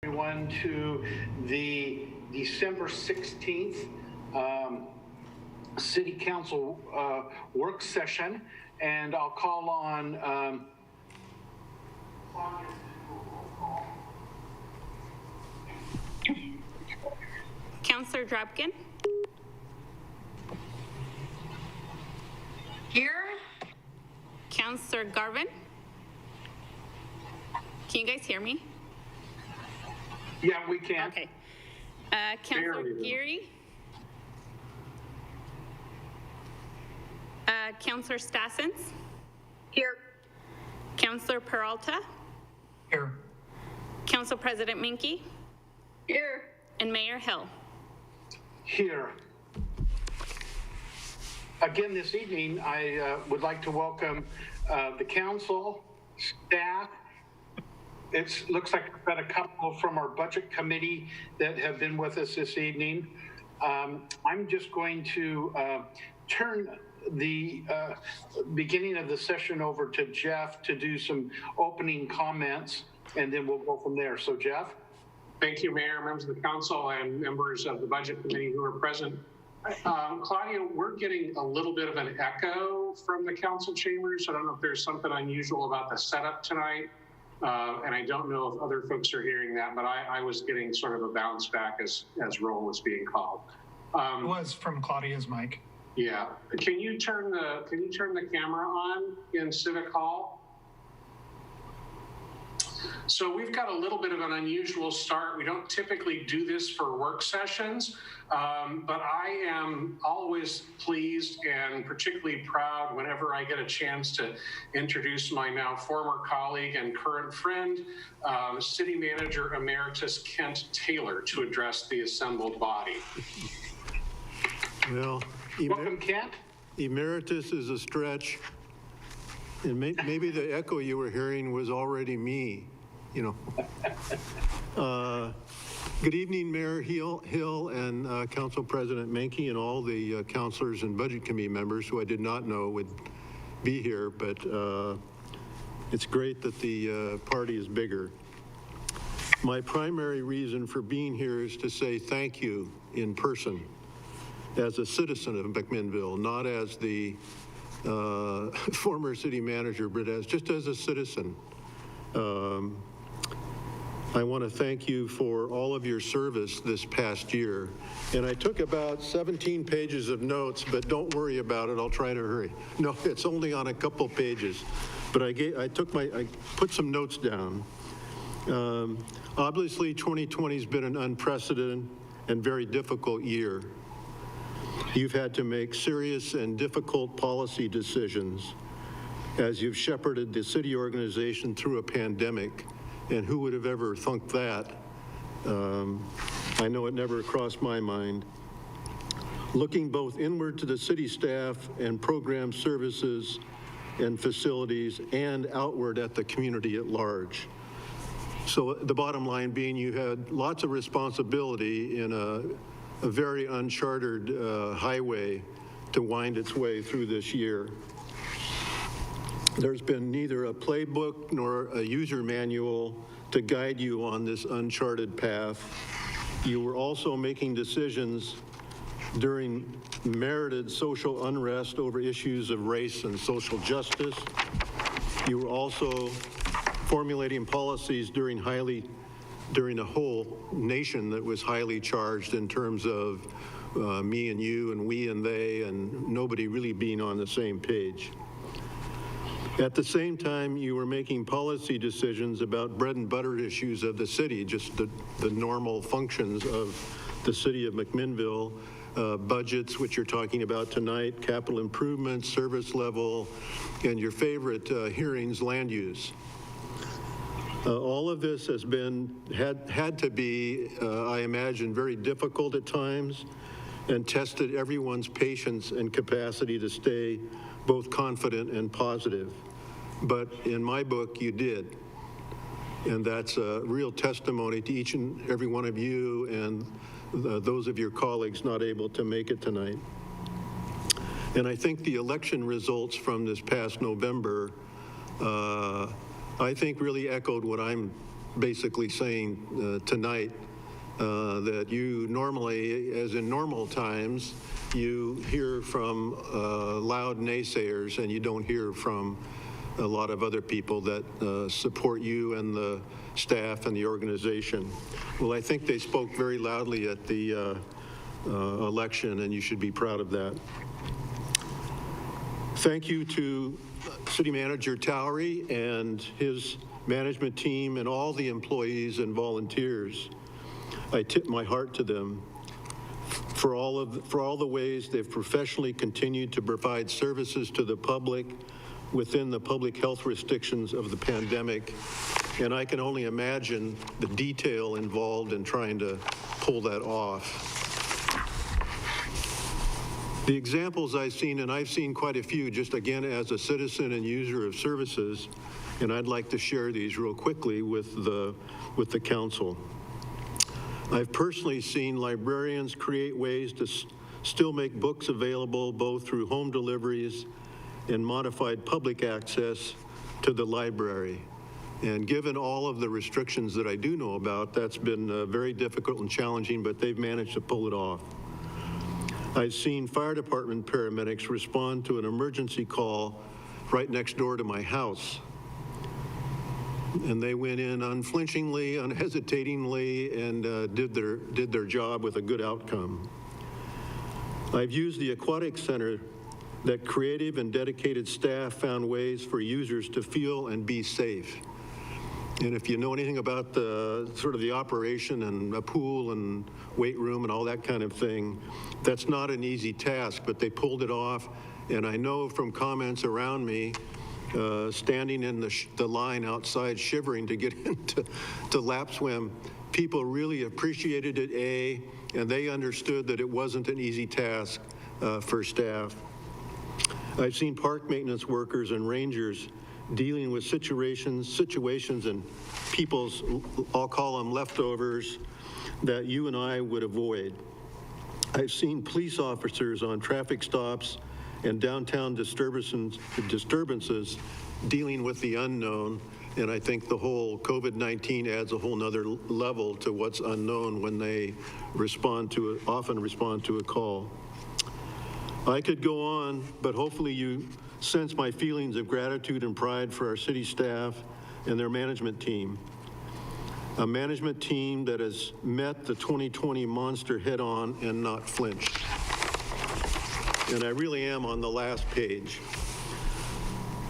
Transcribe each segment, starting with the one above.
Everyone to the December 16th City Council work session, and I'll call on Councillor Drapkin. Here. Councillor Garvin. Can you guys hear me? Yeah, we can. Okay. Councillor Geary. Councillor Stassens. Here. Councillor Peralta. Here. Council President Minke. Here. And Mayor Hill. Here. Again, this evening, I would like to welcome the council, staff. It looks like we've got a couple from our budget committee that have been with us this evening. I'm just going to turn the beginning of the session over to Jeff to do some opening comments, and then we'll go from there. So, Jeff? Thank you, Mayor, members of the council, and members of the budget committee who are present. Claudia, we're getting a little bit of an echo from the council chambers. I don't know if there's something unusual about the setup tonight. And I don't know if other folks are hearing that, but I was getting sort of a bounce back as roll was being called. It was from Claudia's mic. Yeah. Can you turn the camera on in Civic Hall? So we've got a little bit of an unusual start. We don't typically do this for work sessions, but I am always pleased and particularly proud whenever I get a chance to introduce my now former colleague and current friend, City Manager Emeritus Kent Taylor, to address the assembled body. Well, Welcome, Kent. Emeritus is a stretch, and maybe the echo you were hearing was already me, you know. Good evening, Mayor Hill and Council President Menke and all the councilors and budget committee members who I did not know would be here, but it's great that the party is bigger. My primary reason for being here is to say thank you in person as a citizen of McMinnville, not as the former city manager, but just as a citizen. I want to thank you for all of your service this past year. And I took about 17 pages of notes, but don't worry about it, I'll try to hurry. No, it's only on a couple pages, but I put some notes down. Obviously, 2020 has been an unprecedented and very difficult year. You've had to make serious and difficult policy decisions as you've shepherded the city organization through a pandemic. And who would have ever thunk that? I know it never crossed my mind. Looking both inward to the city staff and program services and facilities and outward at the community at large. So the bottom line being you had lots of responsibility in a very uncharted highway to wind its way through this year. There's been neither a playbook nor a user manual to guide you on this uncharted path. You were also making decisions during merited social unrest over issues of race and social justice. You were also formulating policies during a whole nation that was highly charged in terms of me and you and we and they and nobody really being on the same page. At the same time, you were making policy decisions about bread and butter issues of the city, just the normal functions of the city of McMinnville, budgets, which you're talking about tonight, capital improvements, service level, and your favorite hearings, land use. All of this has had to be, I imagine, very difficult at times and tested everyone's patience and capacity to stay both confident and positive. But in my book, you did. And that's a real testimony to each and every one of you and those of your colleagues not able to make it tonight. And I think the election results from this past November, I think really echoed what I'm basically saying tonight that you normally, as in normal times, you hear from loud naysayers and you don't hear from a lot of other people that support you and the staff and the organization. Well, I think they spoke very loudly at the election, and you should be proud of that. Thank you to City Manager Towery and his management team and all the employees and volunteers. I tip my heart to them for all the ways they've professionally continued to provide services to the public within the public health restrictions of the pandemic. And I can only imagine the detail involved in trying to pull that off. The examples I've seen, and I've seen quite a few, just again as a citizen and user of services, and I'd like to share these real quickly with the council. I've personally seen librarians create ways to still make books available both through home deliveries and modified public access to the library. And given all of the restrictions that I do know about, that's been very difficult and challenging, but they've managed to pull it off. I've seen fire department paramedics respond to an emergency call right next door to my house. And they went in unflinchingly, unhesitatingly, and did their job with a good outcome. I've used the aquatic center that creative and dedicated staff found ways for users to feel and be safe. And if you know anything about the sort of the operation and a pool and weight room and all that kind of thing, that's not an easy task, but they pulled it off. And I know from comments around me, standing in the line outside shivering to get into lap swim, people really appreciated it, and they understood that it wasn't an easy task for staff. I've seen park maintenance workers and rangers dealing with situations and people's, I'll call them leftovers, that you and I would avoid. I've seen police officers on traffic stops and downtown disturbances dealing with the unknown, and I think the whole COVID-19 adds a whole nother level to what's unknown when they often respond to a call. I could go on, but hopefully you sense my feelings of gratitude and pride for our city staff and their management team. A management team that has met the 2020 monster head on and not flinched. And I really am on the last page.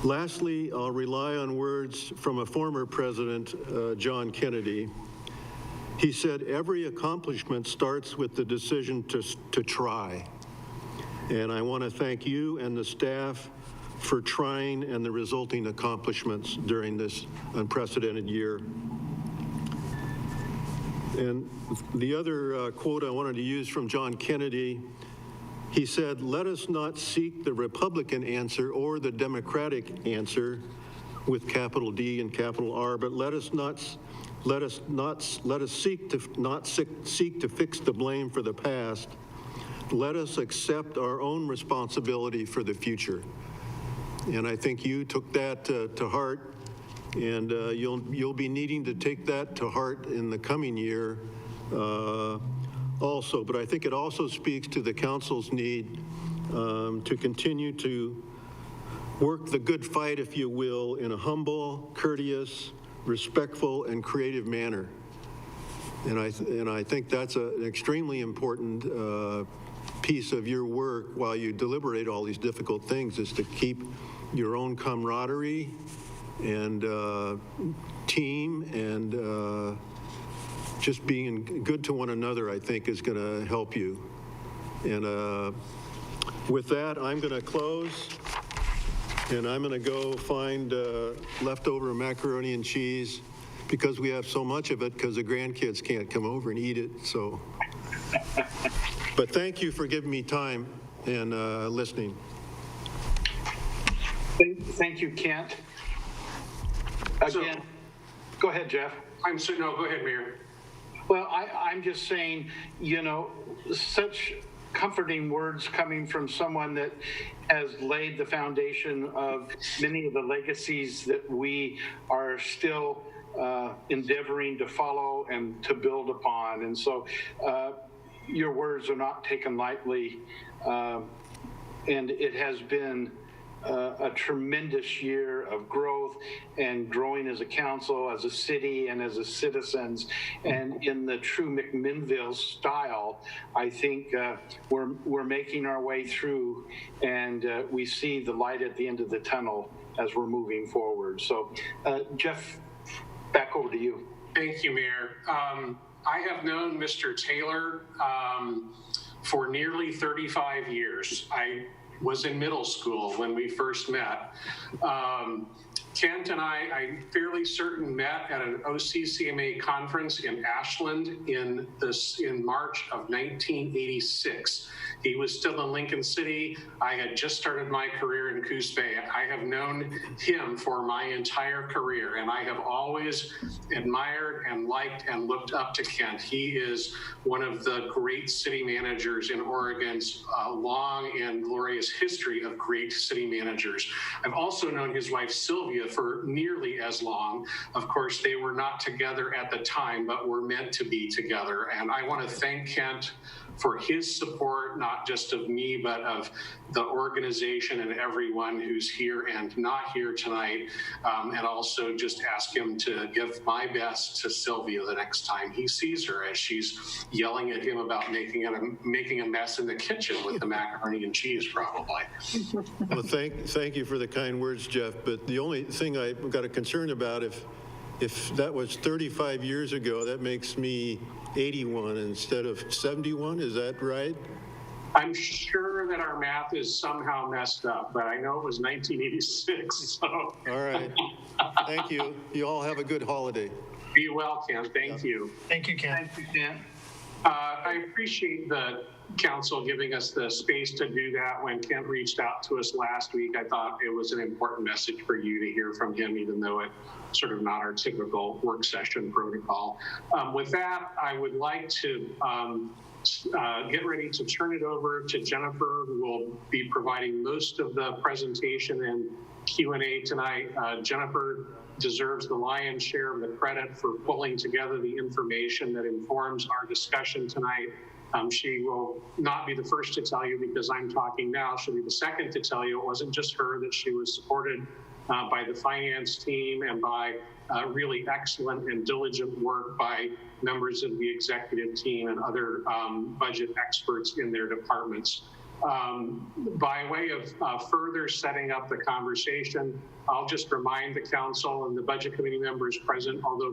Lastly, I'll rely on words from a former president, John Kennedy. He said, every accomplishment starts with the decision to try. And I want to thank you and the staff for trying and the resulting accomplishments during this unprecedented year. And the other quote I wanted to use from John Kennedy, he said, let us not seek the Republican answer or the Democratic answer with capital D and capital R, but let us seek to fix the blame for the past. Let us accept our own responsibility for the future. And I think you took that to heart, and you'll be needing to take that to heart in the coming year also. But I think it also speaks to the council's need to continue to work the good fight, if you will, in a humble, courteous, respectful, and creative manner. And I think that's an extremely important piece of your work while you deliberate all these difficult things, is to keep your own camaraderie and team and just being good to one another, I think, is going to help you. And with that, I'm going to close, and I'm going to go find leftover macaroni and cheese, because we have so much of it because the grandkids can't come over and eat it. So, but thank you for giving me time and listening. Thank you, Kent. Again, go ahead, Jeff. No, go ahead, Mayor. Well, I'm just saying, you know, such comforting words coming from someone that has laid the foundation of many of the legacies that we are still endeavoring to follow and to build upon. And so your words are not taken lightly, and it has been a tremendous year of growth and growing as a council, as a city, and as a citizens. And in the true McMinnville style, I think we're making our way through, and we see the light at the end of the tunnel as we're moving forward. So, Jeff, back over to you. Thank you, Mayor. I have known Mr. Taylor for nearly 35 years. I was in middle school when we first met. Kent and I'm fairly certain, met at an OCCMA conference in Ashland in March of 1986. He was still in Lincoln City. I had just started my career in Coos Bay. I have known him for my entire career, and I have always admired and liked and looked up to Kent. He is one of the great city managers in Oregon's long and glorious history of great city managers. I've also known his wife, Sylvia, for nearly as long. Of course, they were not together at the time, but were meant to be together. And I want to thank Kent for his support, not just of me, but of the organization and everyone who's here and not here tonight. And also just ask him to give my best to Sylvia the next time he sees her, as she's yelling at him about making a mess in the kitchen with the macaroni and cheese, probably. Well, thank you for the kind words, Jeff. But the only thing I've got a concern about, if that was 35 years ago, that makes me 81 instead of 71. Is that right? I'm sure that our math is somehow messed up, but I know it was 1986. So. All right. Thank you. You all have a good holiday. Be well, Ken. Thank you. Thank you, Ken. Thank you, Ken. I appreciate the council giving us the space to do that. When Kent reached out to us last week, I thought it was an important message for you to hear from him, even though it's sort of not our typical work session protocol. With that, I would like to get ready to turn it over to Jennifer, who will be providing most of the presentation and Q&A tonight. Jennifer deserves the lion's share of the credit for pulling together the information that informs our discussion tonight. She will not be the first to tell you because I'm talking now. She'll be the second to tell you it wasn't just her, that she was supported by the finance team and by really excellent and diligent work by members of the executive team and other budget experts in their departments. By way of further setting up the conversation, I'll just remind the council and the budget committee members present, although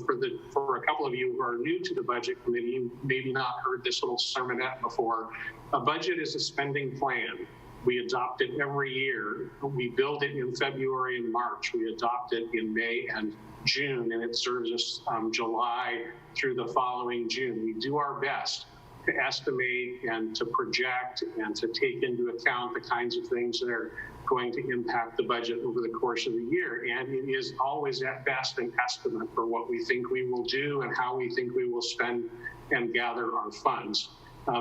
for a couple of you who are new to the budget committee, you maybe not heard this little sermonette before. A budget is a spending plan. We adopt it every year. We build it in February and March. We adopt it in May and June, and it serves us July through the following June. We do our best to estimate and to project and to take into account the kinds of things that are going to impact the budget over the course of the year. And it is always at best an estimate for what we think we will do and how we think we will spend and gather our funds.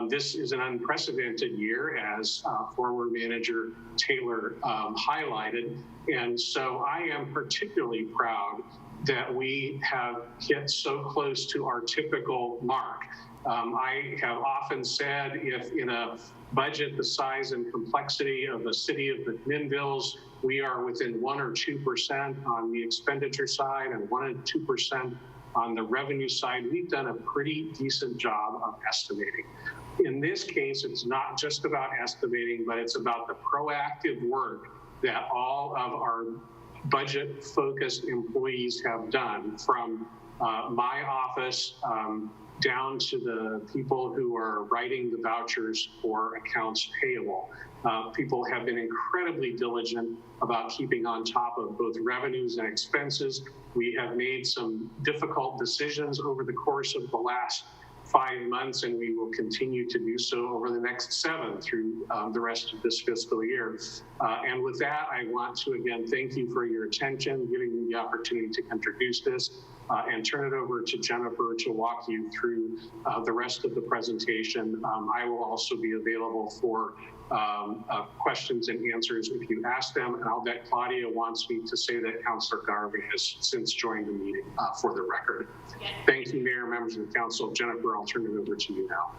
This is an unprecedented year, as former manager Taylor highlighted. And so I am particularly proud that we have hit so close to our typical mark. I have often said, if in a budget the size and complexity of the city of McMinnville's, we are within 1 or 2% on the expenditure side and 1 or 2% on the revenue side, we've done a pretty decent job of estimating. In this case, it's not just about estimating, but it's about the proactive work that all of our budget-focused employees have done, from my office down to the people who are writing the vouchers for accounts payable. People have been incredibly diligent about keeping on top of both revenues and expenses. We have made some difficult decisions over the course of the last 5 months, and we will continue to do so over the next 7 through the rest of this fiscal year. And with that, I want to again thank you for your attention, giving me the opportunity to introduce this. and turn it over to Jennifer to walk you through the rest of the presentation. I will also be available for questions and answers if you ask them, and I'll bet Claudia wants me to say that Councilor Garvey has since joined the meeting for the record. Thank you, Mayor, members of the council. Jennifer, I'll turn it over to you now.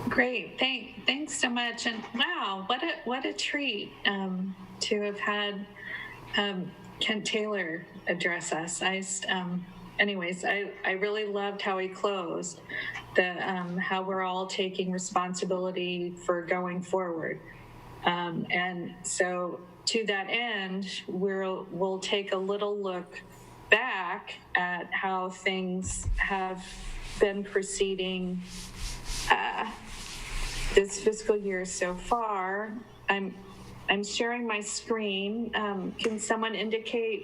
Great, thanks so much, and wow, what a treat to have had Kent Taylor address us. Anyways, I really loved how he closed, how we're all taking responsibility for going forward, and so to that end, we'll take a little look back at how things have been proceeding this fiscal year so far. I'm sharing my screen. Can someone indicate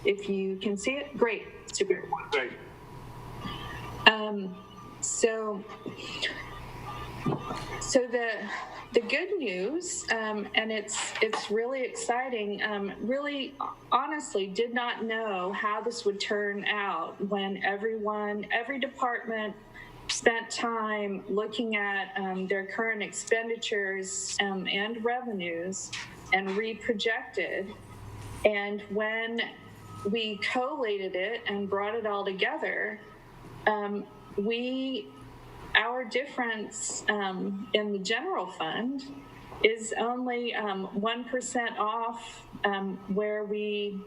if you can see it? Great, super. Great. So the good news, and it's really exciting. Really, honestly, did not know how this would turn out when every department spent time looking at their current expenditures and revenues and reprojected. And when we collated it and brought it all together, our difference in the general fund is only 1% off where we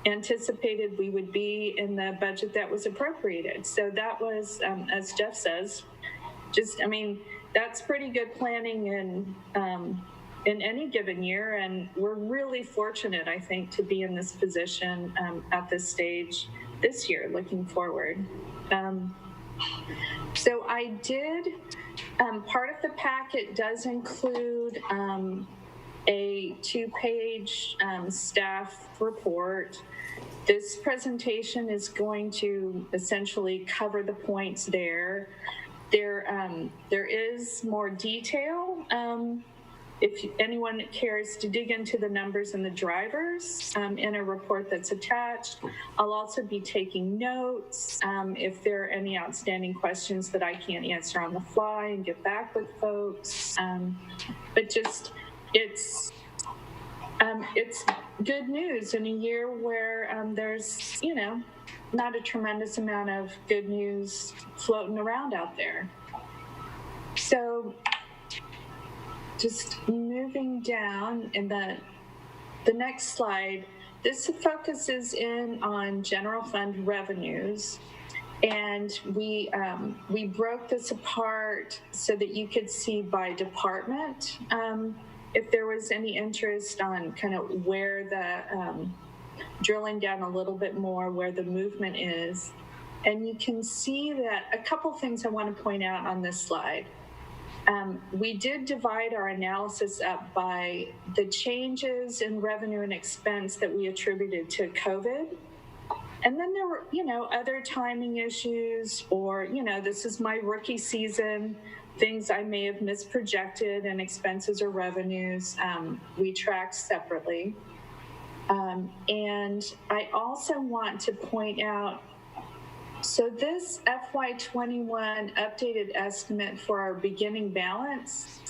anticipated we would be in the budget that was appropriated. So that was, as Jeff says, that's pretty good planning in any given year, and we're really fortunate, I think, to be in this position at this stage this year, looking forward. So I did, part of the packet does include a 2-page staff report. This presentation is going to essentially cover the points there. There is more detail if anyone cares to dig into the numbers and the drivers in a report that's attached. I'll also be taking notes if there are any outstanding questions that I can't answer on the fly and get back with folks. But just, it's good news in a year where there's, not a tremendous amount of good news floating around out there. So just moving down in the next slide, this focuses in on general fund revenues. And we broke this apart so that you could see by department if there was any interest on kind of where the, drilling down a little bit more where the movement is. And you can see that a couple things I want to point out on this slide. We did divide our analysis up by the changes in revenue and expense that we attributed to COVID. And then there were, other timing issues or, this is my rookie season, things I may have misprojected in expenses or revenues, we tracked separately. And I also want to point out, so this FY21 updated estimate for our beginning balance,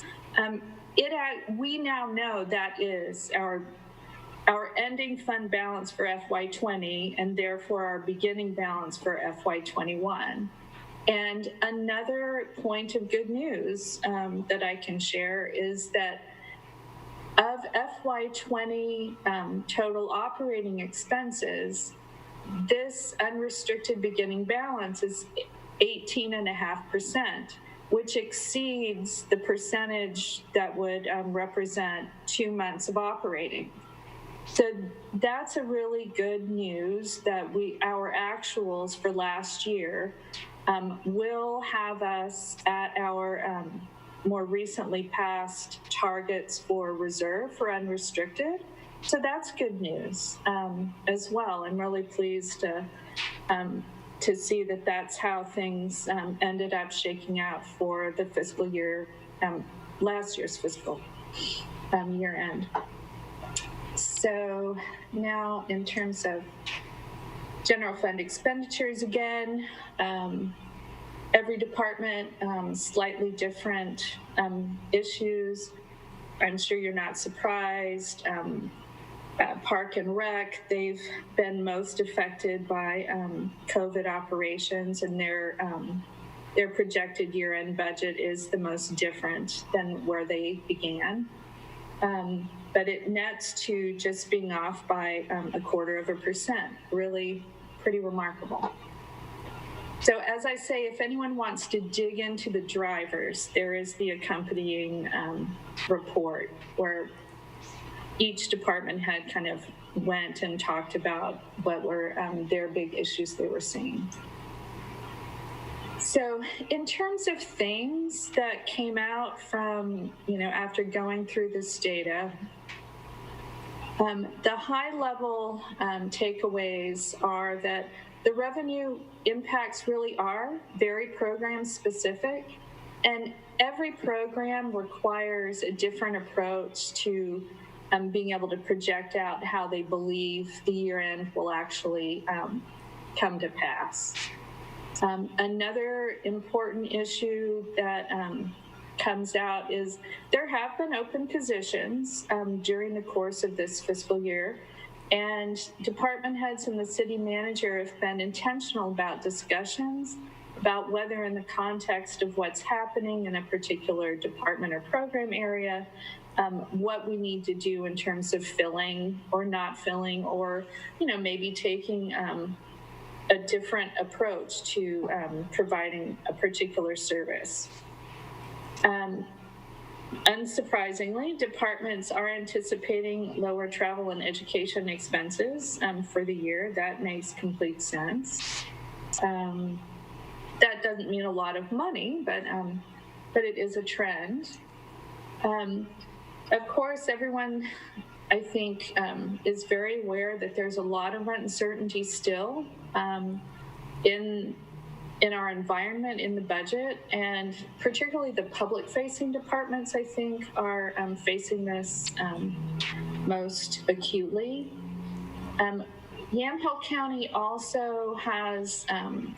we now know that is our ending fund balance for FY20 and therefore our beginning balance for FY21. And another point of good news that I can share is that of FY20 total operating expenses, this unrestricted beginning balance is 18.5%, which exceeds the percentage that would represent 2 months of operating. So that's a really good news that our actuals for last year will have us at our more recently passed targets for reserve for unrestricted. So that's good news as well. I'm really pleased to see that that's how things ended up shaking out for the fiscal year, last year's fiscal year end. So now in terms of general fund expenditures again, every department, slightly different issues. I'm sure you're not surprised. Park and Rec, they've been most affected by COVID operations, and their projected year-end budget is the most different than where they began. But it nets to just being off by 0.25%, really pretty remarkable. So as I say, if anyone wants to dig into the drivers, there is the accompanying report where each department head kind of went and talked about what were their big issues they were seeing. So in terms of things that came out from, after going through this data, the high level takeaways are that the revenue impacts really are very program specific, and every program requires a different approach to being able to project out how they believe the year end will actually come to pass. Another important issue that comes out is there have been open positions during the course of this fiscal year, and department heads and the city manager have been intentional about discussions about whether in the context of what's happening in a particular department or program area, what we need to do in terms of filling or not filling, or maybe taking a different approach to providing a particular service. Unsurprisingly, departments are anticipating lower travel and education expenses for the year. That makes complete sense. That doesn't mean a lot of money, but it is a trend. Of course, everyone, I think, is very aware that there's a lot of uncertainty still in our environment, in the budget, and particularly the public-facing departments, I think, are facing this most acutely. Yamhill County also has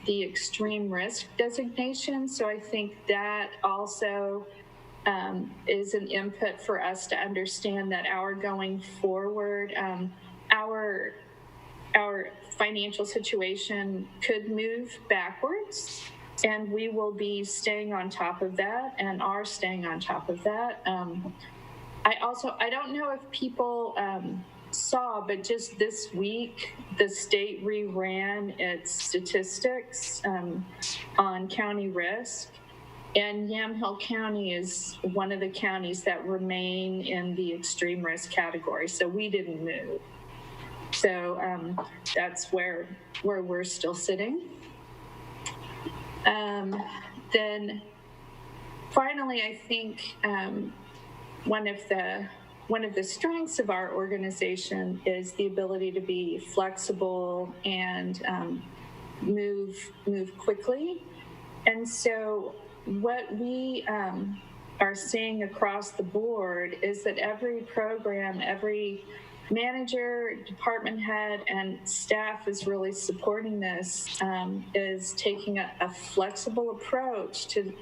the extreme risk designation, so I think that also is an input for us to understand that our going forward, our financial situation could move backwards, and we will be staying on top of that and are staying on top of that. I don't know if people saw, but just this week, the state reran its statistics on county risk. And Yamhill County is one of the counties that remain in the extreme risk category, so we didn't move. So that's where we're still sitting. Then finally, I think one of the strengths of our organization is the ability to be flexible and move quickly. And so what we are seeing across the board is that every program, every manager, department head, and staff is really supporting this, is taking a flexible approach to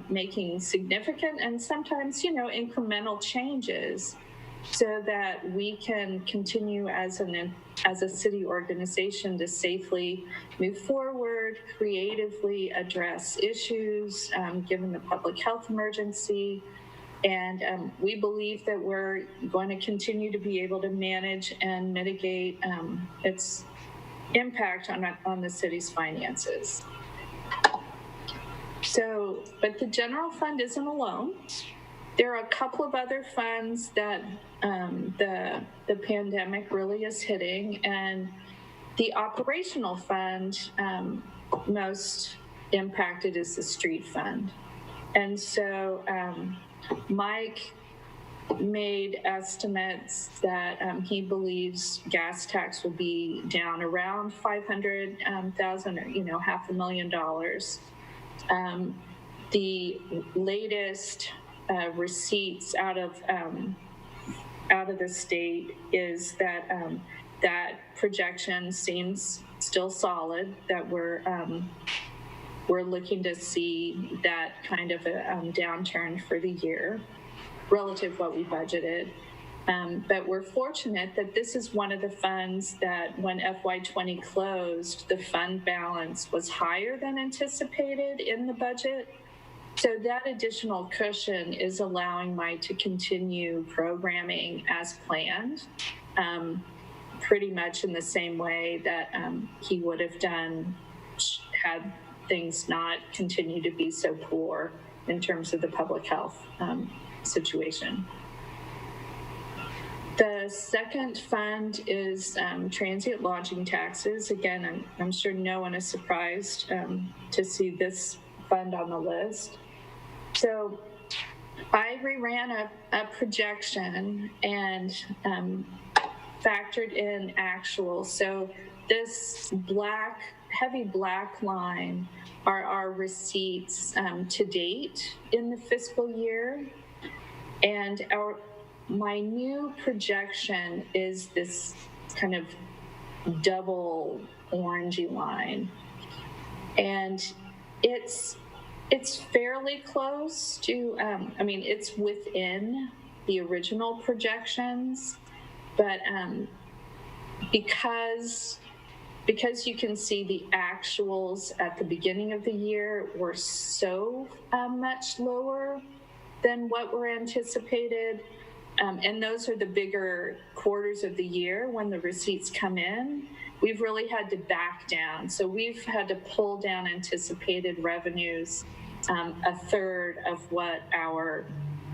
making significant and sometimes, incremental changes so that we can continue as a city organization to safely move forward, creatively address issues given the public health emergency. And we believe that we're going to continue to be able to manage and mitigate its impact on the city's finances. So, but the general fund isn't alone. There are a couple of other funds that the pandemic really is hitting, and the operational fund most impacted is the street fund. And so Mike made estimates that he believes gas tax will be down around $500,000, or $500,000. The latest receipts out of out of the state is that that projection seems still solid, that we're looking to see that kind of a downturn for the year relative to what we budgeted. But we're fortunate that this is one of the funds that when FY20 closed, the fund balance was higher than anticipated in the budget. So that additional cushion is allowing Mike to continue programming as planned, pretty much in the same way that he would have done had things not continued to be so poor in terms of the public health situation. The second fund is transient lodging taxes. Again, I'm sure no one is surprised to see this fund on the list. So I reran a projection and factored in actual. So this heavy black line are our receipts to date in the fiscal year. And my new projection is this kind of double orangey line. And it's fairly close to, it's within the original projections, but because you can see the actuals at the beginning of the year were so much lower than what were anticipated, and those are the bigger quarters of the year when the receipts come in, we've really had to back down. So we've had to pull down anticipated revenues a third of what our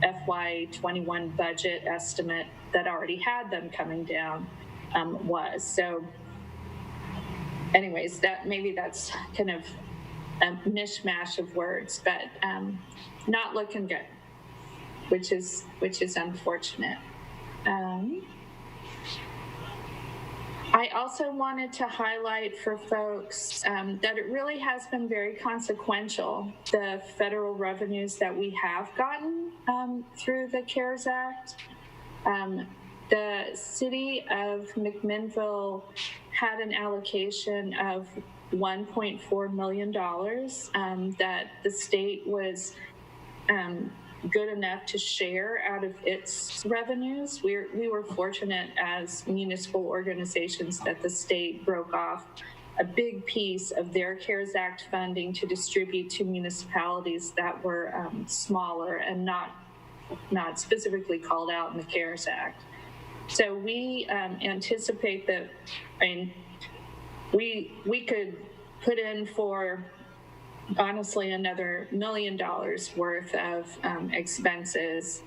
FY21 budget estimate that already had them coming down was. So anyways, that's kind of a mishmash of words, but not looking good, which is unfortunate. I also wanted to highlight for folks that it really has been very consequential, the federal revenues that we have gotten through the CARES Act. The city of McMinnville had an allocation of $1.4 million that the state was good enough to share out of its revenues. We were fortunate as municipal organizations that the state broke off a big piece of their CARES Act funding to distribute to municipalities that were smaller and not specifically called out in the CARES Act. So we anticipate that, we could put in for honestly another $1 million worth of expenses,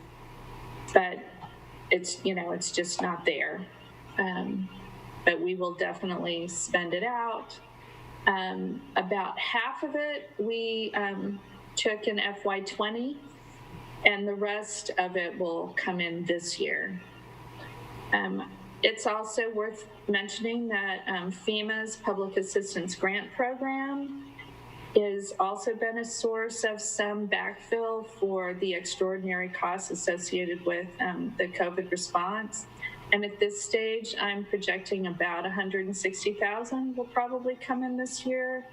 but it's just not there. But we will definitely spend it out. About half of it we took in FY20, and the rest of it will come in this year. It's also worth mentioning that FEMA's Public Assistance Grant Program has also been a source of some backfill for the extraordinary costs associated with the COVID response. And at this stage, I'm projecting about $160,000 will probably come in this year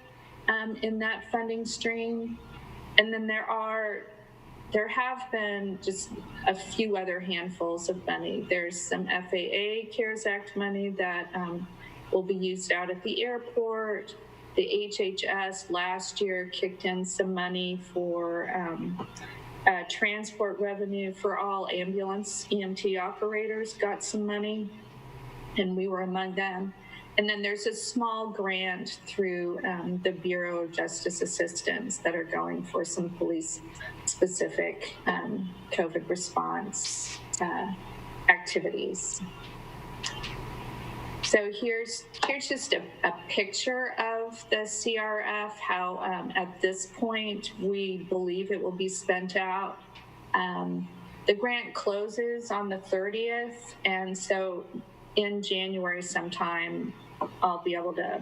in that funding stream. And then there have been just a few other handfuls of money. There's some FAA CARES Act money that will be used out at the airport. The HHS last year kicked in some money for transport revenue for all ambulance EMT operators, got some money, and we were among them. And then there's a small grant through the Bureau of Justice Assistance that are going for some police-specific COVID response activities. So here's just a picture of the CRF, how at this point we believe it will be spent out. The grant closes on the 30th, and so in January sometime, I'll be able to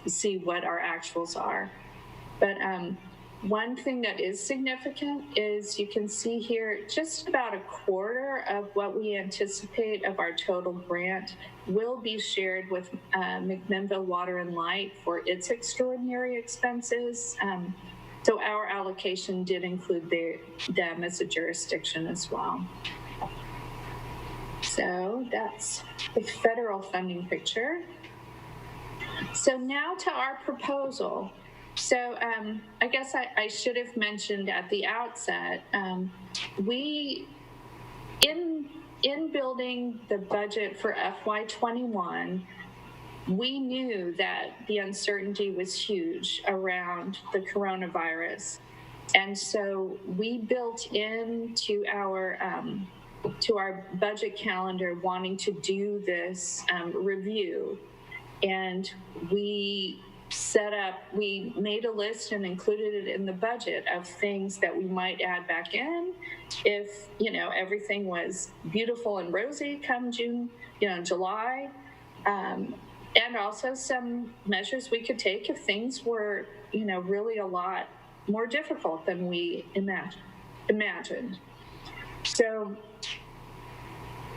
see what our actuals are. But One thing that is significant is you can see here just about a quarter of what we anticipate of our total grant will be shared with McMinnville Water and Light for its extraordinary expenses. So our allocation did include them as a jurisdiction as well. So that's the federal funding picture. So now to our proposal. So I guess I should have mentioned at the outset, we, in building the budget for FY21, we knew that the uncertainty was huge around the coronavirus. And so we built into our budget calendar wanting to do this review. And we made a list and included it in the budget of things that we might add back in if, everything was beautiful and rosy come July. And also some measures we could take if things were, really a lot more difficult than we imagined. So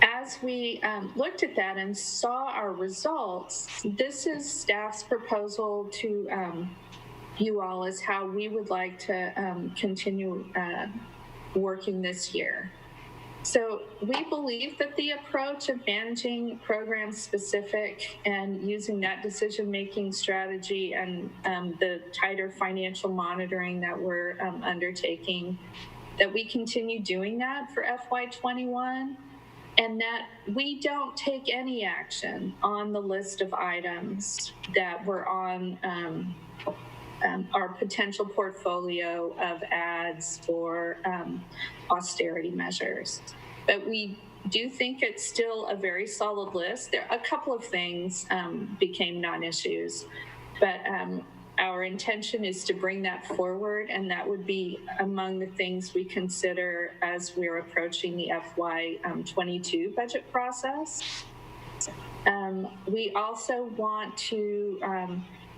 as we looked at that and saw our results, this is staff's proposal to you all as how we would like to continue working this year. So we believe that the approach of managing program-specific and using that decision-making strategy and the tighter financial monitoring that we're undertaking, that we continue doing that for FY21, and that we don't take any action on the list of items that were on our potential portfolio of ads or austerity measures. But we do think it's still a very solid list. There a couple of things became non-issues, but our intention is to bring that forward, and that would be among the things we consider as we're approaching the FY22 budget process. We also want to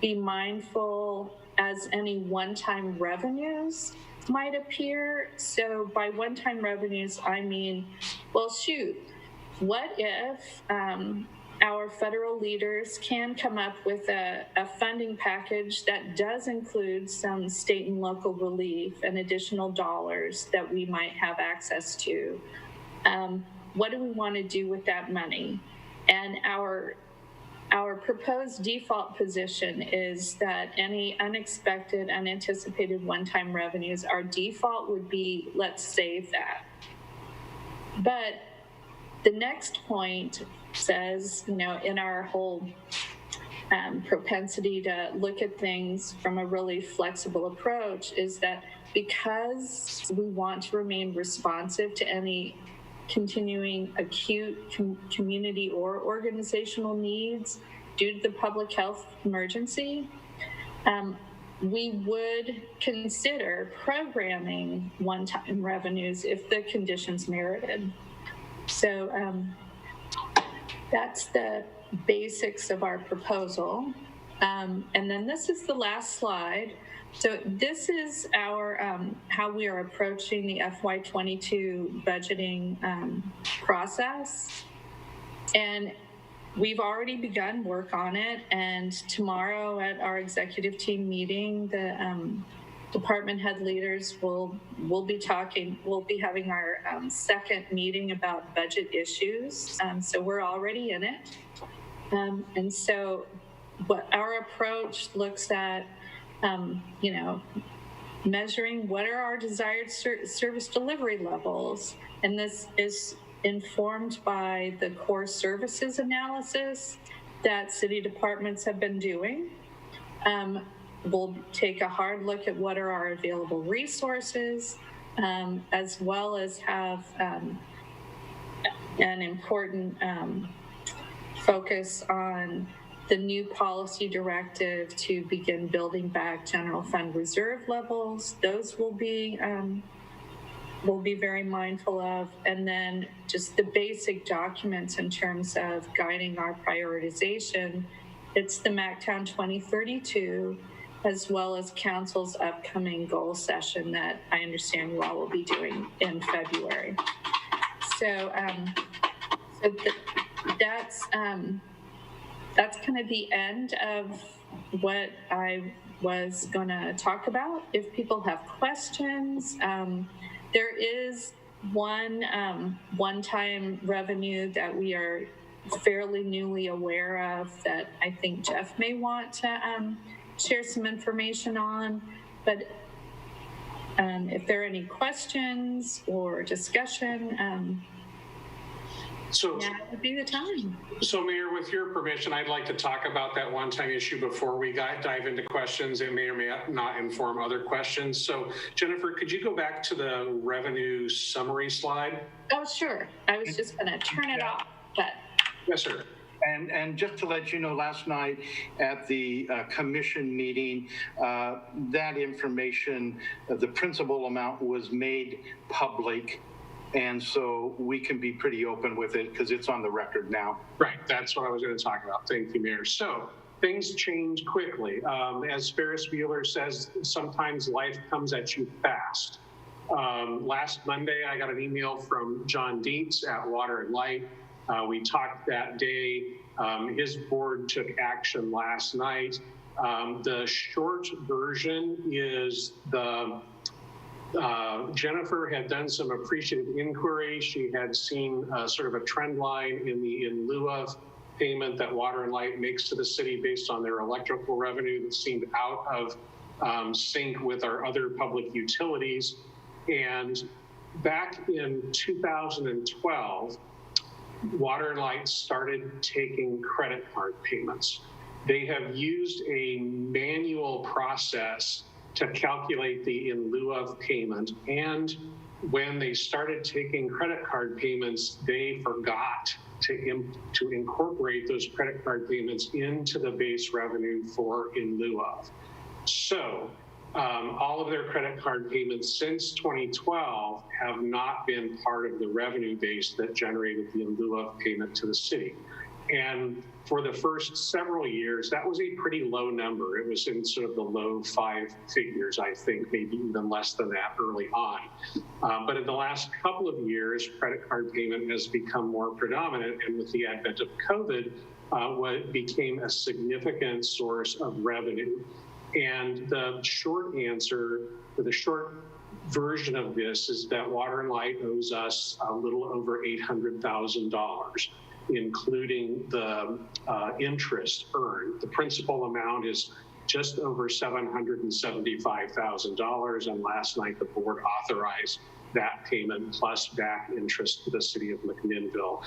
be mindful as any one-time revenues might appear. So by one-time revenues, I mean, well, shoot, what if our federal leaders can come up with a funding package that does include some state and local relief and additional dollars that we might have access to? What do we want to do with that money? And our proposed default position is that any unexpected, unanticipated one-time revenues, our default would be, let's save that. But the next point says, in our whole propensity to look at things from a really flexible approach, is that because we want to remain responsive to any continuing acute community or organizational needs due to the public health emergency, we would consider programming one-time revenues if the conditions merited. So that's the basics of our proposal. And then this is the last slide. So this is our how we are approaching the FY22 budgeting process. And we've already begun work on it. And tomorrow at our executive team meeting, the department head leaders will be having our second meeting about budget issues. So we're already in it. And so what our approach looks at, measuring what are our desired service delivery levels. And this is informed by the core services analysis that city departments have been doing. We'll take a hard look at what are our available resources, as well as have an important focus on the new policy directive to begin building back general fund reserve levels. Those we'll be very mindful of. And then just the basic documents in terms of guiding our prioritization. It's the MACTown 2032, as well as council's upcoming goal session that I understand you all will be doing in February. So, that's kind of the end of what I was going to talk about. If people have questions, there is one-time revenue that we are fairly newly aware of that I think Jeff may want to share some information on. But if there are any questions or discussion, So, now would be the time. so Mayor, with your permission, I'd like to talk about that one-time issue before we dive into questions. It may or may not inform other questions. So Jennifer, could you go back to the revenue summary slide? Oh, sure. I was just going to turn it off, but. Yes, sir. And just to let you know, last night at the commission meeting, that information, the principal amount was made public. And so we can be pretty open with it because it's on the record now. Right, that's what I was going to talk about. Thank you, Mayor. So things change quickly. As Ferris Bueller says, sometimes life comes at you fast. Last Monday, I got an email from John Dietz at Water and Light. We talked that day. His board took action last night. The short version is Jennifer had done some appreciative inquiry. She had seen sort of a trend line in lieu of payment that Water and Light makes to the city based on their electrical revenue that seemed out of sync with our other public utilities. And back in 2012, Water and Light started taking credit card payments. They have used a manual process to calculate the in lieu of payment. And when they started taking credit card payments, they forgot to incorporate those credit card payments into the base revenue for in lieu of. So all of their credit card payments since 2012 have not been part of the revenue base that generated the in lieu of payment to the city. And for the first several years, that was a pretty low number. It was in sort of the low 5 figures, I think, maybe even less than that early on. But in the last couple of years, credit card payment has become more predominant. And with the advent of COVID, what became a significant source of revenue. And the short answer, or the short version of this, is that Water and Light owes us a little over $800,000. Including the interest earned. The principal amount is just over $775,000, and last night the board authorized that payment plus back interest to the city of McMinnville.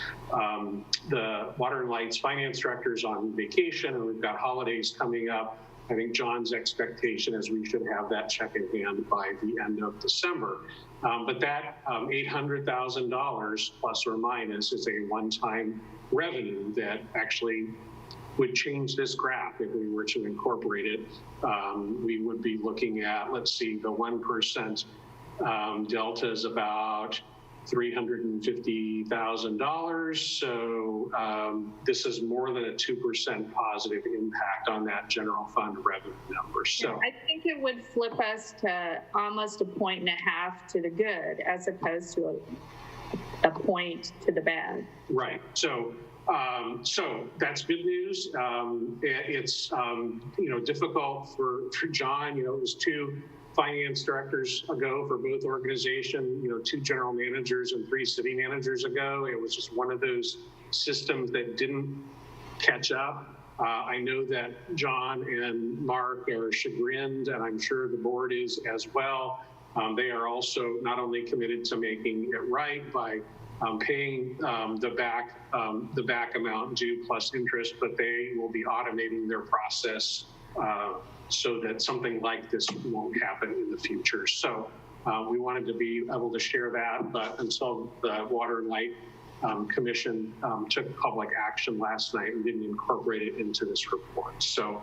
The Water and Light's finance director is on vacation, and we've got holidays coming up. I think John's expectation is we should have that check in hand by the end of December. But that $800,000 plus or minus is a one-time revenue that actually would change this graph if we were to incorporate it. We would be looking at, let's see, the 1% delta is about $350,000. So this is more than a 2% positive impact on that general fund revenue number. So I think it would flip us to almost 1.5 points to the good, as opposed to a point to the bad. Right. So that's good news. It's difficult for John. It was 2 finance directors ago for both organizations, 2 general managers and 3 city managers ago. It was just one of those systems that didn't catch up. I know that John and Mark are chagrined, and I'm sure the board is as well. They are also not only committed to making it right by paying the back amount due plus interest, but they will be automating their process so that something like this won't happen in the future. So we wanted to be able to share that, but until the Water and Light Commission took public action last night, we didn't incorporate it into this report. So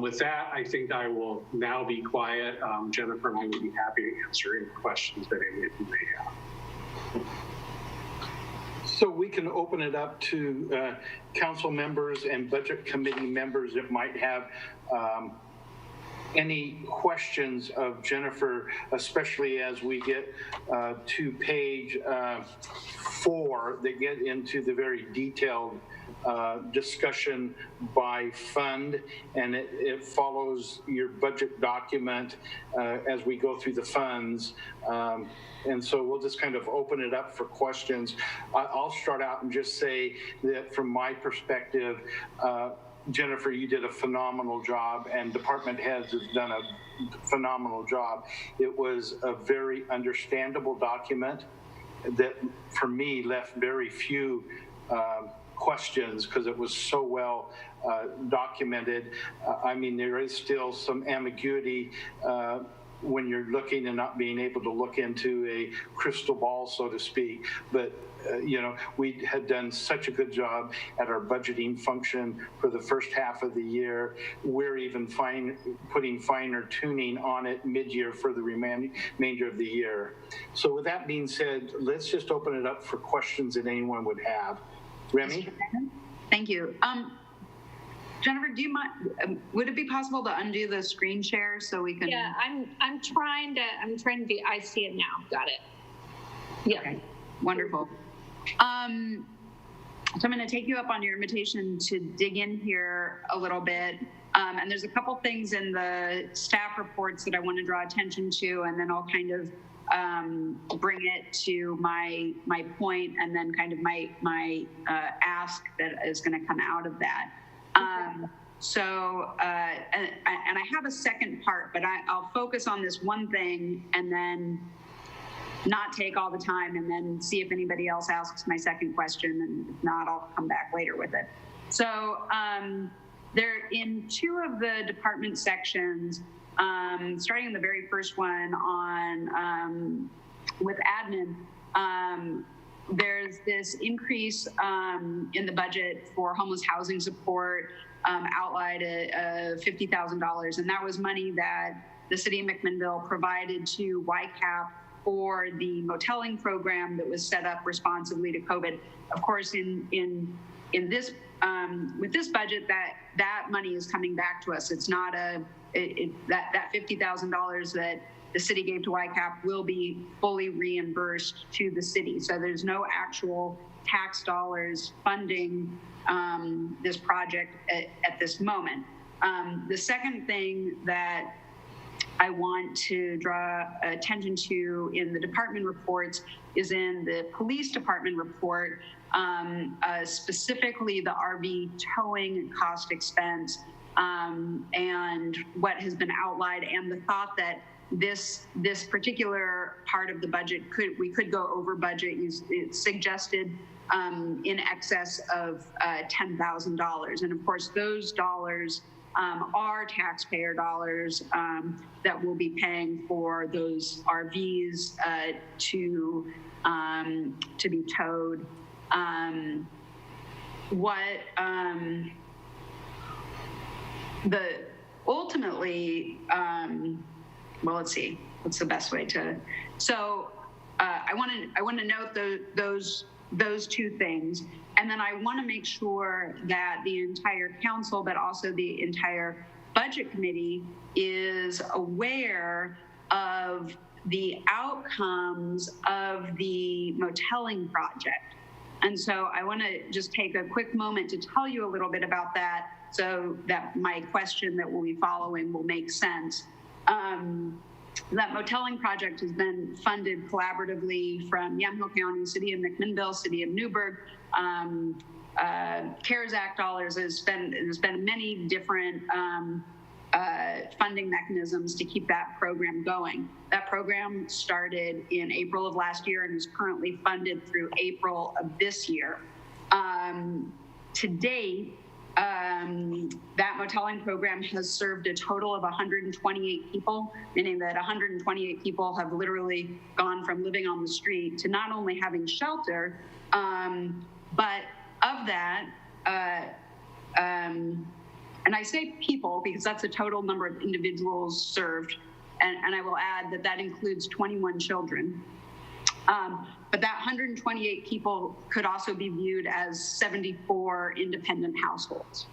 with that, I think I will now be quiet. Jennifer and I would be happy to answer any questions that any of you may have. So we can open it up to council members and budget committee members that might have any questions of Jennifer, especially as we get to page 4 that get into the very detailed discussion by fund, and it follows your budget document as we go through the funds. And so we'll just kind of open it up for questions. I'll start out and just say that from my perspective, Jennifer, you did a phenomenal job, and department heads have done a phenomenal job. It was a very understandable document that, for me, left very few questions because it was so well documented. I mean, there is still some ambiguity when you're looking and not being able to look into a crystal ball, so to speak. But we had done such a good job at our budgeting function for the first half of the year. We're even putting finer tuning on it mid-year for the remainder of the year. So with that being said, let's just open it up for questions that anyone would have. Remy? Thank you. Jennifer, do you mind, would it be possible to undo the screen share so we can? Yeah, I'm trying to be, I see it now. Got it. Yeah. Okay, wonderful. So I'm going to take you up on your invitation to dig in here a little bit. And there's a couple things in the staff reports that I want to draw attention to, and then I'll kind of bring it to my point, and then kind of my ask that is going to come out of that. And I have a second part, but I'll focus on this one thing and then not take all the time, and then see if anybody else asks my second question, and if not, I'll come back later with it. So there, in 2 of the department sections, starting in the very first one on with admin, there's this increase in the budget for homeless housing support, outlined at $50,000, and that was money that the city of McMinnville provided to YCAP for the moteling program that was set up responsively to COVID. Of course, in this with this budget, that money is coming back to us. It's not that $50,000 that the city gave to YCAP will be fully reimbursed to the city. So there's no actual tax dollars funding this project at this moment. The second thing that I want to draw attention to in the department reports is in the police department report, specifically the RV towing cost expense, and what has been outlined, and the thought that this particular part of the budget we could go over budget. It's suggested in excess of $10,000, and of course those dollars are taxpayer dollars that will be paying for those RVs to be towed. Well, let's see, what's the best way to, so I want to note those 2 things, and then I want to make sure that the entire council, but also the entire budget committee, is aware of the outcomes of the moteling project. And so I want to just take a quick moment to tell you a little bit about that, so that my question that we'll be following will make sense. That moteling project has been funded collaboratively from Yamhill County, City of McMinnville, City of Newburgh, CARES Act dollars. There's been many different funding mechanisms to keep that program going. That program started in April of last year and is currently funded through April of this year. To date, that moteling program has served a total of 128 people, meaning that 128 people have literally gone from living on the street to not only having shelter, but of that, and I say people because that's the total number of individuals served, and I will add that includes 21 children. But that 128 people could also be viewed as 74 independent households.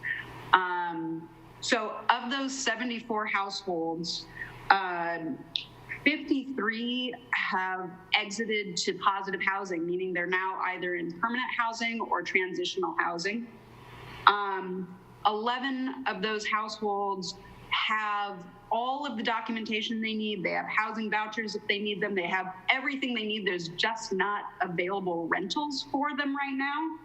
So of those 74 households, 53 have exited to positive housing, meaning they're now either in permanent housing or transitional housing. 11 of those households have all of the documentation they need. They have housing vouchers if they need them. They have everything they need. There's just not available rentals for them right now.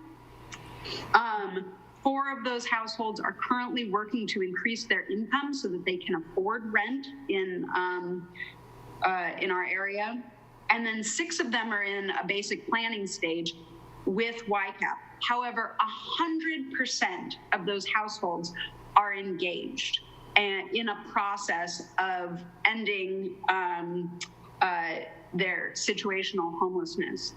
4 of those households are currently working to increase their income so that they can afford rent in our area. And then 6 of them are in a basic planning stage with YCAP. However, 100% of those households are engaged and in a process of ending their situational homelessness.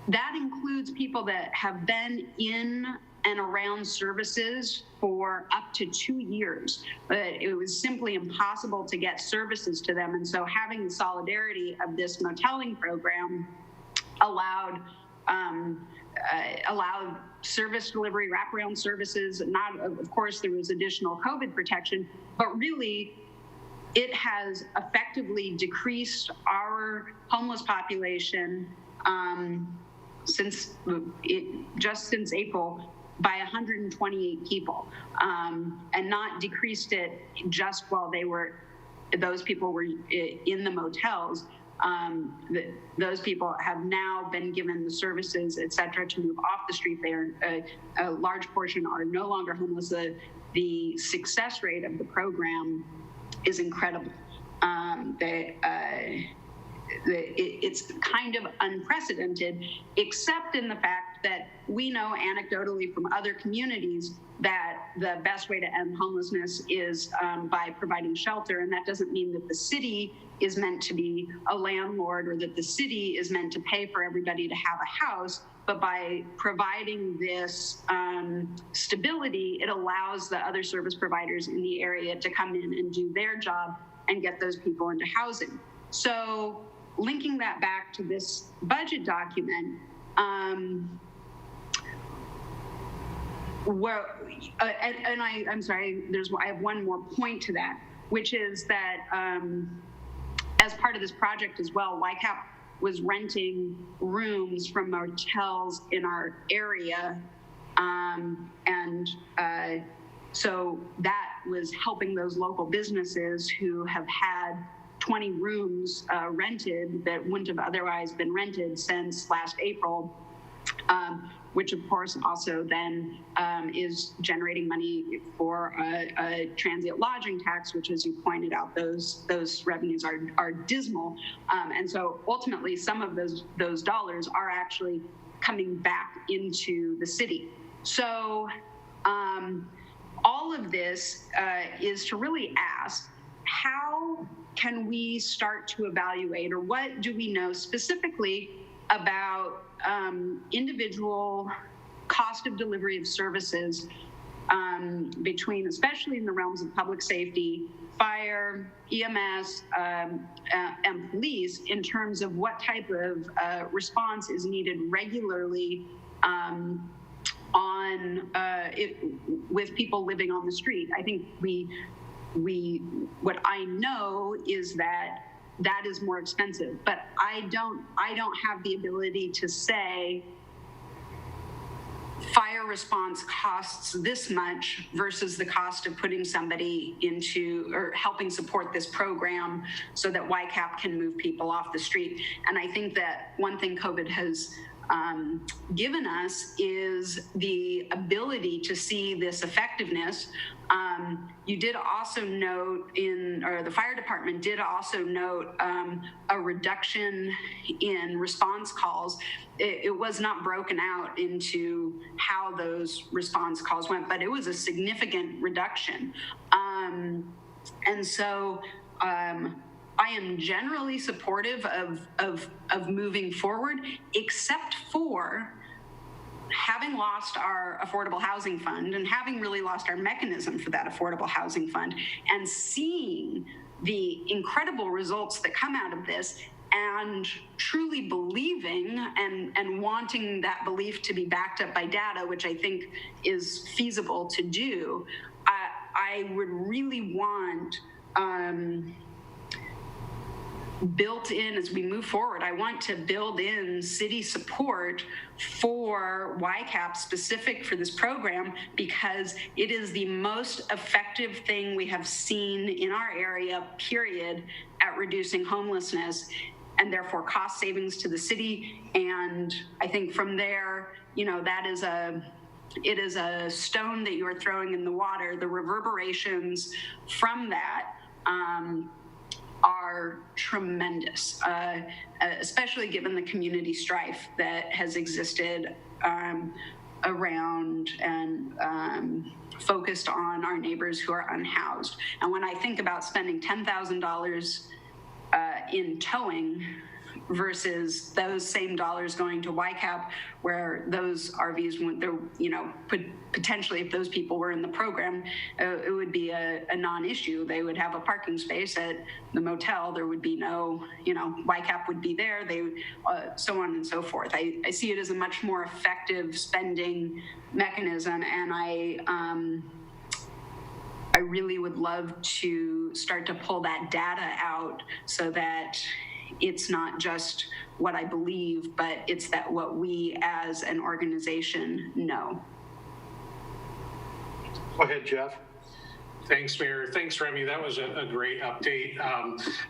That includes people that have been in and around services for up to 2 years, but it was simply impossible to get services to them. And so having the solidarity of this moteling program allowed service delivery, wraparound services. Not, of course, there was additional COVID protection, but really it has effectively decreased our homeless population since April by 128 people, and not decreased it just while those people were in the motels. Those people have now been given the services, et cetera, to move off the street. They are a large portion are no longer homeless. The success rate of the program is incredible. It's kind of unprecedented, except in the fact that we know anecdotally from other communities that the best way to end homelessness is by providing shelter. And that doesn't mean that the city is meant to be a landlord or that the city is meant to pay for everybody to have a house, but by providing this stability, it allows the other service providers in the area to come in and do their job and get those people into housing. So linking that back to this budget document, I'm sorry, I have one more point to that, which is that as part of this project as well, YCAP was renting rooms from motels in our area. So that was helping those local businesses who have had 20 rooms rented that wouldn't have otherwise been rented since last April, which of course also then is generating money for a transient lodging tax, which, as you pointed out, those revenues are dismal. And so ultimately some of those dollars are actually coming back into the city. So all of this is to really ask, how can we start to evaluate, or what do we know specifically about individual cost of delivery of services between, especially in the realms of public safety, fire, EMS, and police, in terms of what type of response is needed regularly with people living on the street. I think what I know is that is more expensive, but I don't have the ability to say fire response costs this much versus the cost of putting somebody into or helping support this program so that YCAP can move people off the street. And I think that one thing COVID has given us is the ability to see this effectiveness. You did also note the fire department did also note a reduction in response calls. It was not broken out into how those response calls went, but it was a significant reduction. And so I am generally supportive of moving forward, except for having lost our affordable housing fund and having really lost our mechanism for that affordable housing fund, and seeing the incredible results that come out of this and truly believing and wanting that belief to be backed up by data, which I think is feasible to do, I would really want built in as we move forward. I want to build in city support for YCAP specific for this program, because it is the most effective thing we have seen in our area, period, at reducing homelessness, and therefore cost savings to the city. And I think from there, that is it is a stone that you are throwing in the water. The reverberations from that are tremendous, especially given the community strife that has existed around and focused on our neighbors who are unhoused. And when I think about spending $10,000 in towing versus those same dollars going to YCAP, where those RVs, potentially if those people were in the program, it would be a non-issue. They would have a parking space at the motel. There would be no, YCAP would be there. So on and so forth. I see it as a much more effective spending mechanism, and I really would love to start to pull that data out so that it's not just what I believe, but it's that what we as an organization know. Go ahead, Jeff. Thanks, Mayor. Thanks, Remy. That was a great update.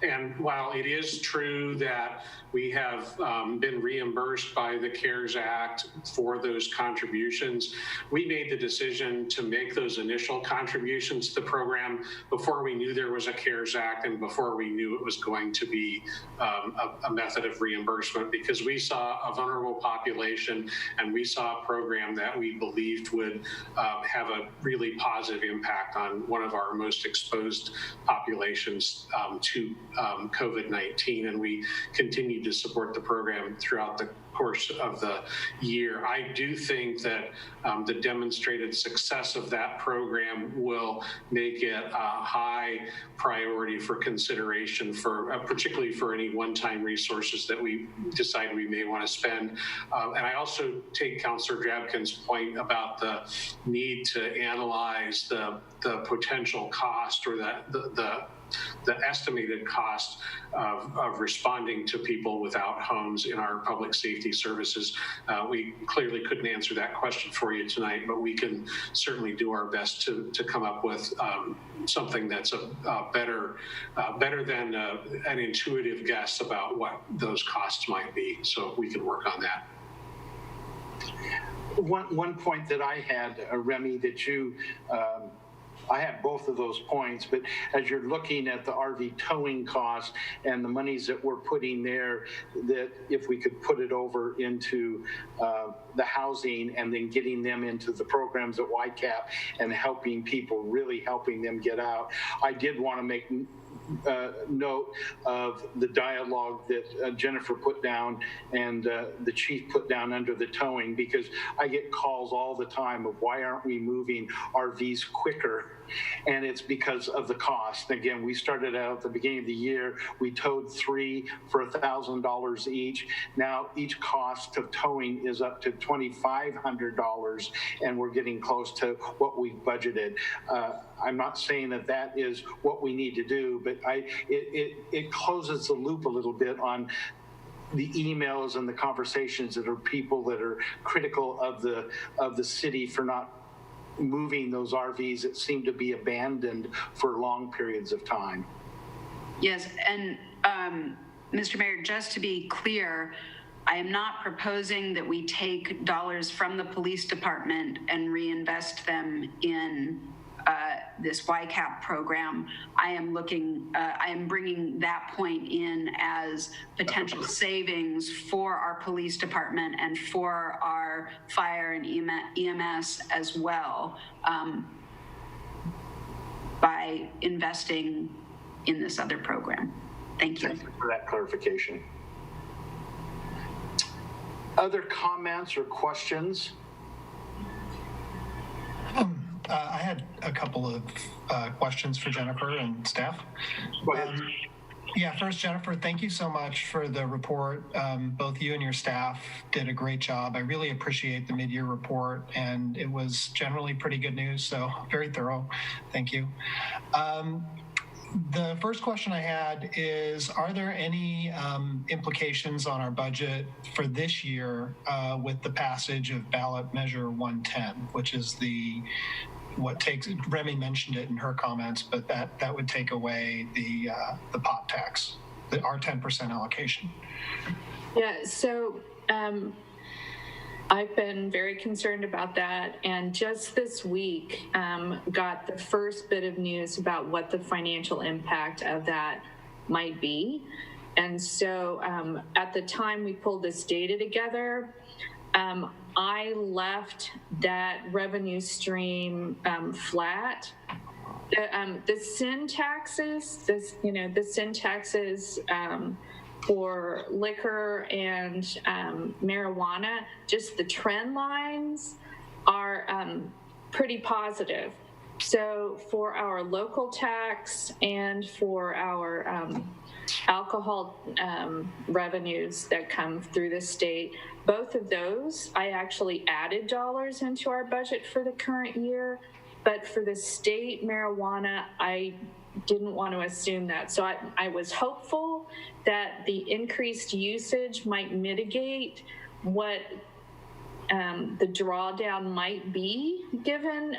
And while it is true that we have been reimbursed by the CARES Act for those contributions, we made the decision to make those initial contributions to the program before we knew there was a CARES Act and before we knew it was going to be a method of reimbursement, because we saw a vulnerable population and we saw a program that we believed would have a really positive impact on one of our most exposed populations to COVID-19, and we continued to support the program throughout the course of the year. I do think that the demonstrated success of that program will make it a high priority for consideration for particularly for any one-time resources that we decide we may want to spend. And I also take Councilor Drabkin's point about the need to analyze the potential cost or the estimated cost of responding to people without homes in our public safety services. We clearly couldn't answer that question for you tonight, but we can certainly do our best to come up with something that's better than an intuitive guess about what those costs might be. So we can work on that. One point that I had, Remy, that you I have both of those points, but as you're looking at the RV towing costs and the monies that we're putting there, that if we could put it over into the housing and then getting them into the programs at YCAP and helping people, really helping them get out. I did want to make note of the dialogue that Jennifer put down and the chief put down under the towing, because I get calls all the time of why aren't we moving RVs quicker? And it's because of the cost. Again, we started out at the beginning of the year, we towed 3 for $1,000 each. Now each cost of towing is up to $2,500, and we're getting close to what we budgeted. I'm not saying that is what we need to do, but it closes the loop a little bit on the emails and the conversations that are people that are critical of the city for not moving those RVs that seem to be abandoned for long periods of time. Yes, and Mr. Mayor, just to be clear, I am not proposing that we take dollars from the police department and reinvest them in this YCAP program. I am bringing that point in as potential savings for our police department and for our fire and EMS as well, by investing in this other program. Thank you. Thank you for that clarification. Other comments or questions? I had a couple of questions for Jennifer and staff. Go ahead. Yeah, first, Jennifer, thank you so much for the report. Both you and your staff did a great job. I really appreciate the mid-year report, and it was generally pretty good news, so very thorough. Thank you. The first question I had is, are there any implications on our budget for this year with the passage of ballot measure 110, which is Remy mentioned it in her comments, but that would take away the pot tax, our 10% allocation. Yeah, so I've been very concerned about that, and just this week got the first bit of news about what the financial impact of that might be. And so at the time we pulled this data together, I left that revenue stream flat. The sin taxes, the sin taxes for liquor and marijuana, just the trend lines are pretty positive. So for our local tax and for our alcohol revenues that come through the state, both of those, I actually added dollars into our budget for the current year. But for the state marijuana, I didn't want to assume that. So I was hopeful that the increased usage might mitigate what the drawdown might be given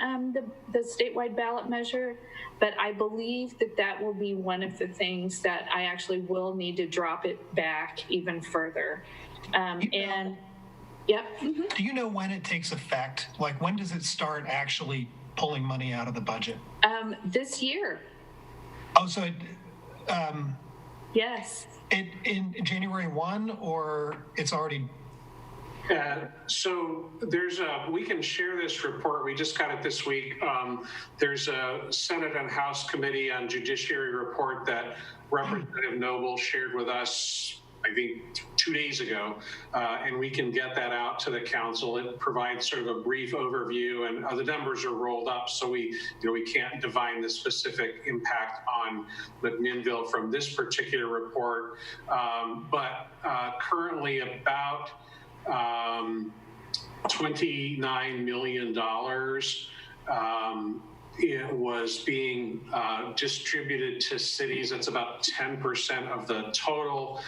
the statewide ballot measure. But I believe that will be one of the things that I actually will need to drop it back even further. Yep. Mm-hmm. Do you know when it takes effect? Like, when does it start actually pulling money out of the budget? This year. Oh, so yes. In January 1, or it's already? So we can share this report. We just got it this week. There's a Senate and House Committee on Judiciary report that Representative Noble shared with us, I think 2 days ago, and we can get that out to the council. It provides sort of a brief overview, and the numbers are rolled up, so we can't divine the specific impact on McMinnville from this particular report. But currently about $29 million it was being distributed to cities. That's about 10% of the total.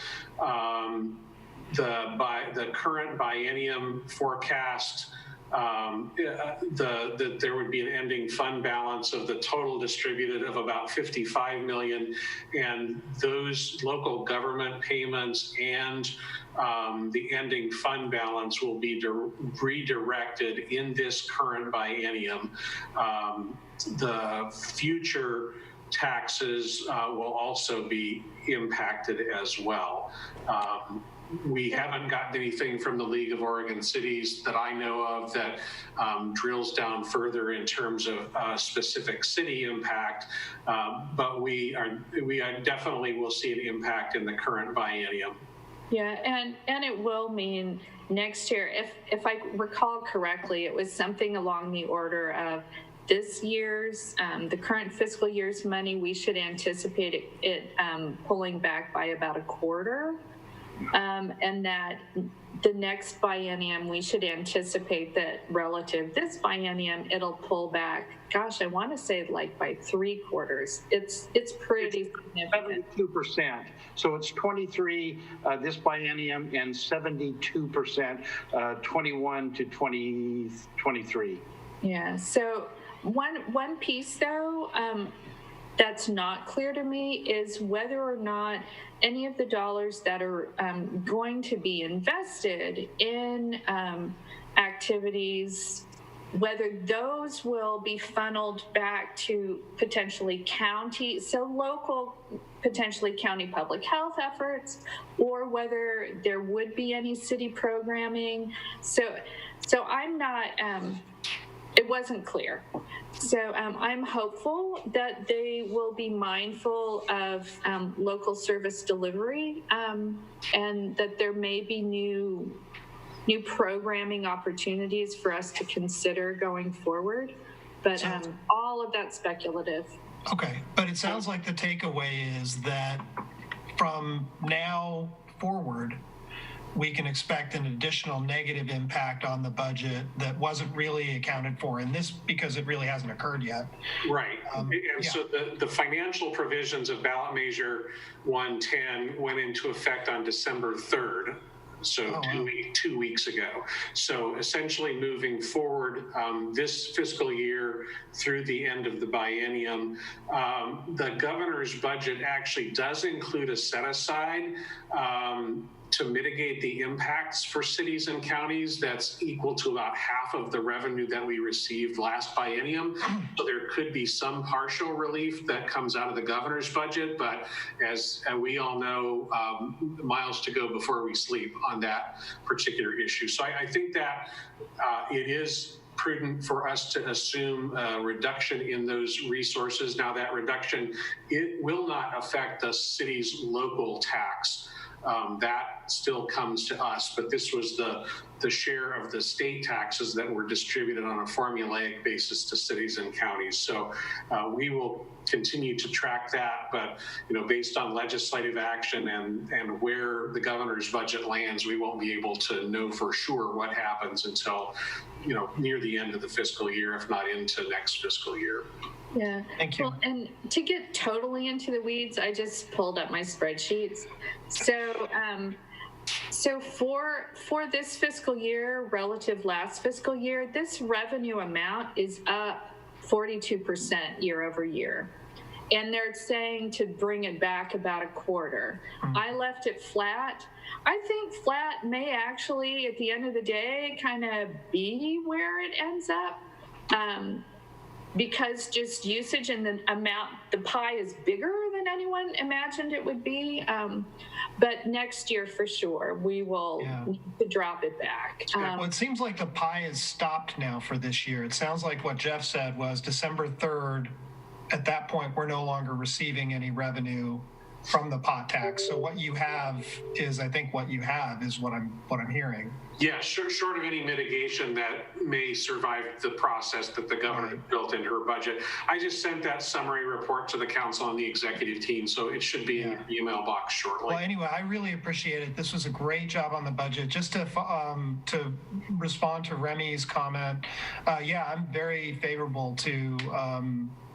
The current biennium forecast, that there would be an ending fund balance of the total distributed of about 55 million, and those local government payments and the ending fund balance will be redirected in this current biennium. The future taxes will also be impacted as well. We haven't gotten anything from the League of Oregon Cities that I know of that drills down further in terms of specific city impact, but we definitely will see an impact in the current biennium. Yeah, and it will mean next year, if I recall correctly, it was something along the order of this year's, the current fiscal year's money, we should anticipate it pulling back by about a quarter. And that the next biennium, we should anticipate that relative this biennium, it'll pull back, gosh, I want to say like by 3/4. It's pretty significant. 72%. So it's 23 this biennium and 72% 21 to 23. Yeah, so one piece though, that's not clear to me is whether or not any of the dollars that are going to be invested in activities, whether those will be funneled back to potentially county, so local, potentially county public health efforts, or whether there would be any city programming. So I'm not, it wasn't clear. So I'm hopeful that they will be mindful of local service delivery and that there may be new programming opportunities for us to consider going forward. But all of that's speculative. Okay, but it sounds like the takeaway is that from now forward, we can expect an additional negative impact on the budget that wasn't really accounted for in this because it really hasn't occurred yet. Right. And yeah. so the financial provisions of ballot measure 110 went into effect on December 3rd. So 2 weeks ago. So essentially moving forward this fiscal year through the end of the biennium, the governor's budget actually does include a set aside to mitigate the impacts for cities and counties that's equal to about half of the revenue that we received last biennium. So there could be some partial relief that comes out of the governor's budget, but as we all know, miles to go before we sleep on that particular issue. So I think that it is prudent for us to assume a reduction in those resources. Now that reduction, it will not affect the city's local tax. That still comes to us, but this was the share of the state taxes that were distributed on a formulaic basis to cities and counties. So we will continue to track that, but based on legislative action and where the governor's budget lands, we won't be able to know for sure what happens until near the end of the fiscal year, if not into next fiscal year. Yeah. Thank you. Well, and to get totally into the weeds, I just pulled up my spreadsheets. So for this fiscal year, relative last fiscal year, this revenue amount is up 42% year over year. And they're saying to bring it back about a quarter. I left it flat. I think flat may actually, at the end of the day, kind of be where it ends up. Because just usage and the amount, the pie is bigger than anyone imagined it would be. But next year, for sure, we will need to drop it back. Well, it seems like the pie is stopped now for this year. It sounds like what Jeff said was December 3rd. At that point, we're no longer receiving any revenue from the pot tax. So what you have is, I think what you have is what I'm hearing. Yeah, short of any mitigation that may survive the process that the governor built into her budget. I just sent that summary report to the council and the executive team, so it should be in your email box shortly. Well, anyway, I really appreciate it. This was a great job on the budget. Just to respond to Remy's comment, I'm very favorable to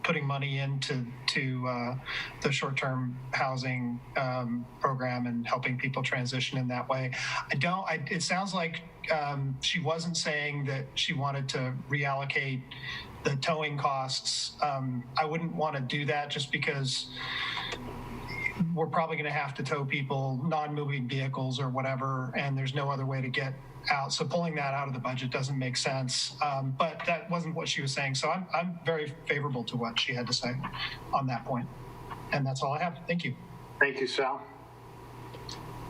putting money into the short-term housing program and helping people transition in that way. It sounds like she wasn't saying that she wanted to reallocate the towing costs. I wouldn't want to do that just because we're probably going to have to tow people, non-moving vehicles or whatever, and there's no other way to get out. So pulling that out of the budget doesn't make sense. But that wasn't what she was saying. So I'm very favorable to what she had to say on that point. And that's all I have. Thank you. Thank you, Sal.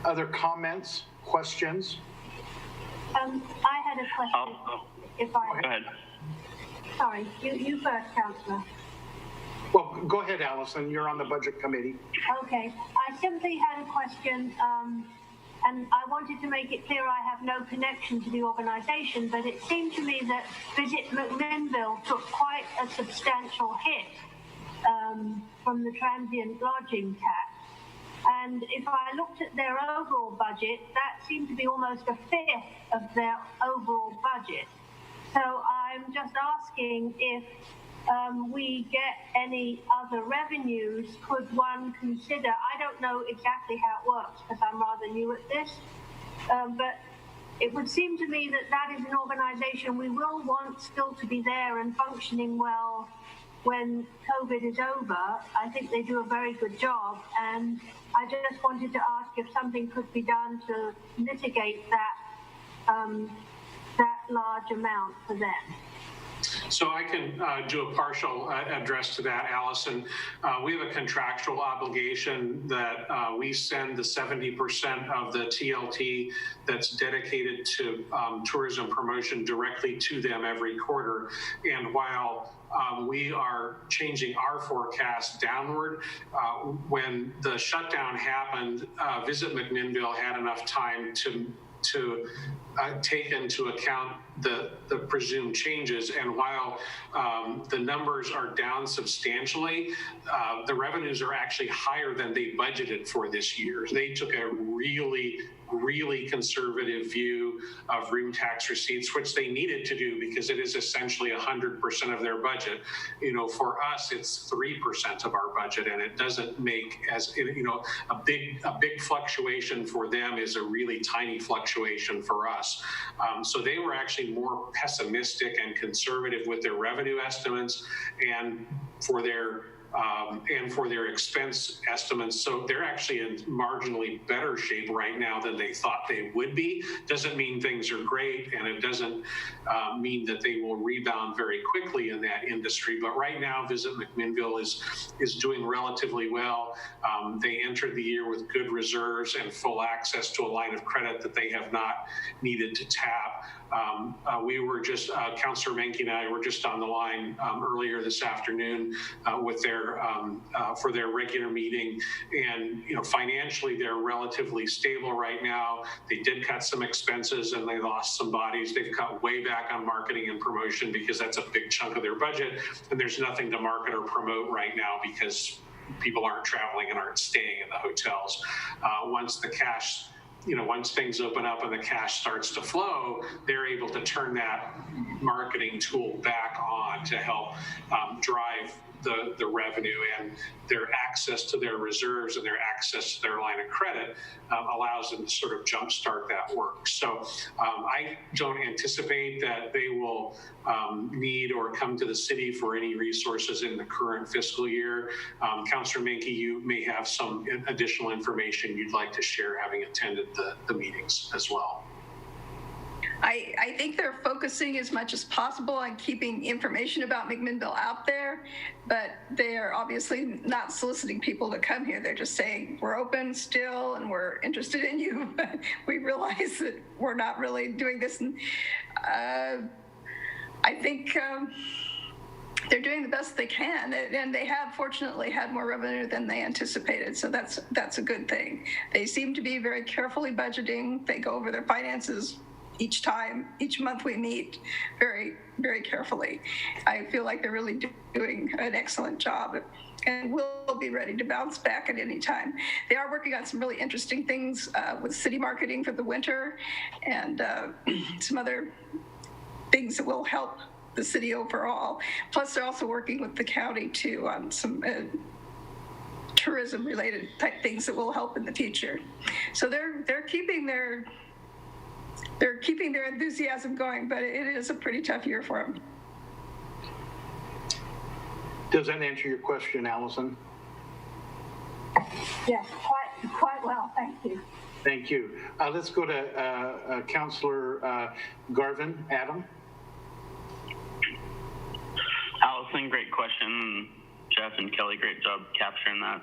Other comments, questions? I had a question. Go ahead. Sorry, you first, Councillor. Well, go ahead, Allison. You're on the budget committee. Okay. I simply had a question, and I wanted to make it clear I have no connection to the organisation, but it seemed to me that Visit McMinnville took quite a substantial hit from the transient lodging tax. And if I looked at their overall budget, that seemed to be almost a fifth of their overall budget. So I'm just asking if we get any other revenues, could one consider, I don't know exactly how it works because I'm rather new at this, but it would seem to me that that is an organisation we will want still to be there and functioning well when COVID is over. I think they do a very good job, and I just wanted to ask if something could be done to mitigate that large amount for them. So I can do a partial address to that, Allison. We have a contractual obligation that we send the 70% of the TLT that's dedicated to tourism promotion directly to them every quarter. And while we are changing our forecast downward, when the shutdown happened, Visit McMinnville had enough time to take into account the presumed changes. And while the numbers are down substantially, the revenues are actually higher than they budgeted for this year. They took a really conservative view of room tax receipts, which they needed to do because it is essentially 100% of their budget. You know, for us, it's 3% of our budget, and it doesn't make as, you know, a big fluctuation for them is a really tiny fluctuation for us. So they were actually more pessimistic and conservative with their revenue estimates and for their expense estimates. So they're actually in marginally better shape right now than they thought they would be. Doesn't mean things are great, and it doesn't mean that they will rebound very quickly in that industry. But right now, Visit McMinnville is doing relatively well. They entered the year with good reserves and full access to a line of credit that they have not needed to tap. We were just, Councilor Menke and I were just on the line earlier this afternoon with for their regular meeting, and you know, financially they're relatively stable right now. They did cut some expenses and they lost some bodies. They've cut way back on marketing and promotion because that's a big chunk of their budget, and there's nothing to market or promote right now because people aren't traveling and aren't staying in the hotels. Once things open up and the cash starts to flow, they're able to turn that marketing tool back on to help drive the revenue, and their access to their reserves and their access to their line of credit allows them to sort of jumpstart that work. So I don't anticipate that they will need or come to the city for any resources in the current fiscal year. Councilor Menke, you may have some additional information you'd like to share, having attended the meetings as well. I think they're focusing as much as possible on keeping information about McMinnville out there, but they are obviously not soliciting people to come here. They're just saying, we're open still and we're interested in you. We realize that we're not really doing this. And I think they're doing the best they can, and they have fortunately had more revenue than they anticipated, so that's a good thing. They seem to be very carefully budgeting. They go over their finances each month we meet very, very carefully. I feel like they're really doing an excellent job and will be ready to bounce back at any time. They are working on some really interesting things with city marketing for the winter and some other things that will help the city overall. Plus, they're also working with the county too on some tourism related type things that will help in the future. So they're keeping their enthusiasm going, but it is a pretty tough year for them. Does that answer your question, Allison? Yes, quite well. Thank you. Thank you. Let's go to Councilor Garvin. Adam? Allison, great question. Jeff and Kelly, great job capturing that.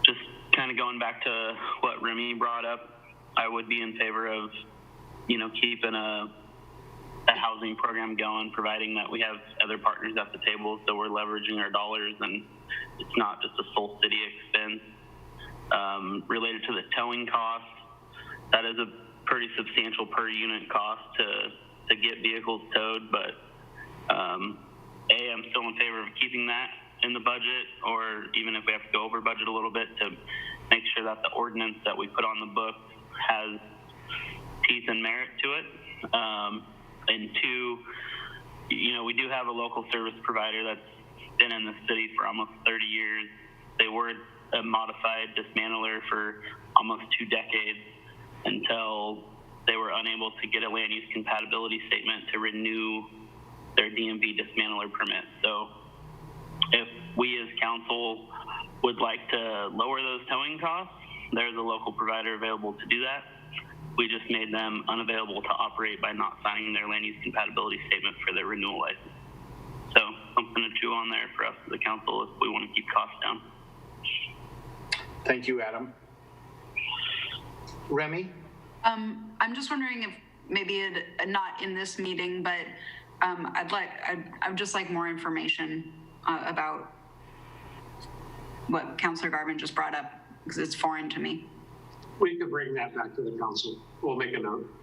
Just kind of going back to what Remy brought up, I would be in favor of, keeping a housing program going, providing that we have other partners at the table, so we're leveraging our dollars and it's not just a sole city expense. Related to the towing costs, that is a pretty substantial per unit cost to get vehicles towed, but I'm still in favor of keeping that in the budget, or even if we have to go over budget a little bit, to make sure that the ordinance that we put on the book has teeth and merit to it. And two, we do have a local service provider that's been in the city for almost 30 years. They were a modified dismantler for almost 2 decades until they were unable to get a land use compatibility statement to renew their DMV dismantler permit. So if we as council would like to lower those towing costs, there's a local provider available to do that. We just made them unavailable to operate by not signing their land use compatibility statement for their renewal license. So something to chew on there for us as a council if we want to keep costs down. Thank you, Adam. Remy? I'm just wondering if maybe not in this meeting, but I'd just like more information about what Councilor Garvin just brought up, because it's foreign to me. We could bring that back to the council. We'll make a note.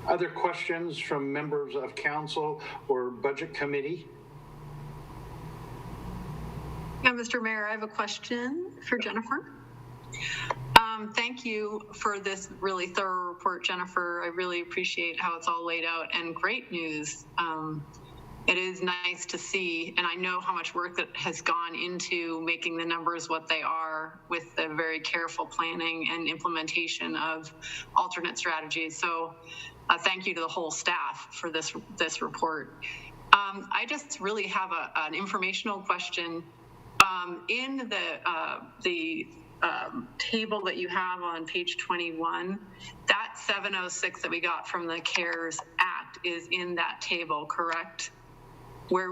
Other questions from members of council or budget committee? Yeah, Mr. Mayor, I have a question for Jennifer. Thank you for this really thorough report, Jennifer. I really appreciate how it's all laid out, and great news. It is nice to see, and I know how much work that has gone into making the numbers what they are with the very careful planning and implementation of alternate strategies. So thank you to the whole staff for this report. I just really have an informational question. In the table that you have on page 21, that 706 that we got from the CARES Act is in that table, correct? Where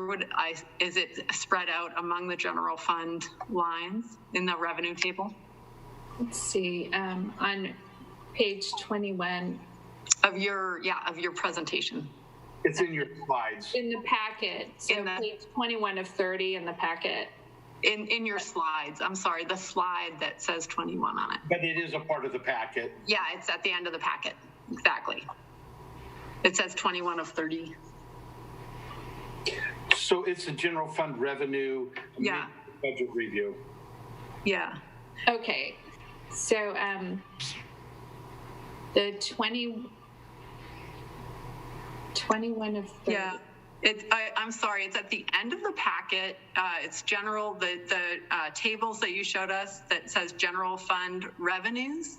is it spread out among the general fund lines in the revenue table? Let's see, on page 21. Of your presentation. It's in your slides. In the packet, so page 21 of 30 in the packet. In your slides, I'm sorry, the slide that says 21 on it. But it is a part of the packet. Yeah, it's at the end of the packet, exactly. It says 21 of 30. So it's a general fund revenue budget review. Yeah. Okay, so the 21 of 30. Yeah. I'm sorry, it's at the end of the packet. It's general, the tables that you showed us that says general fund revenues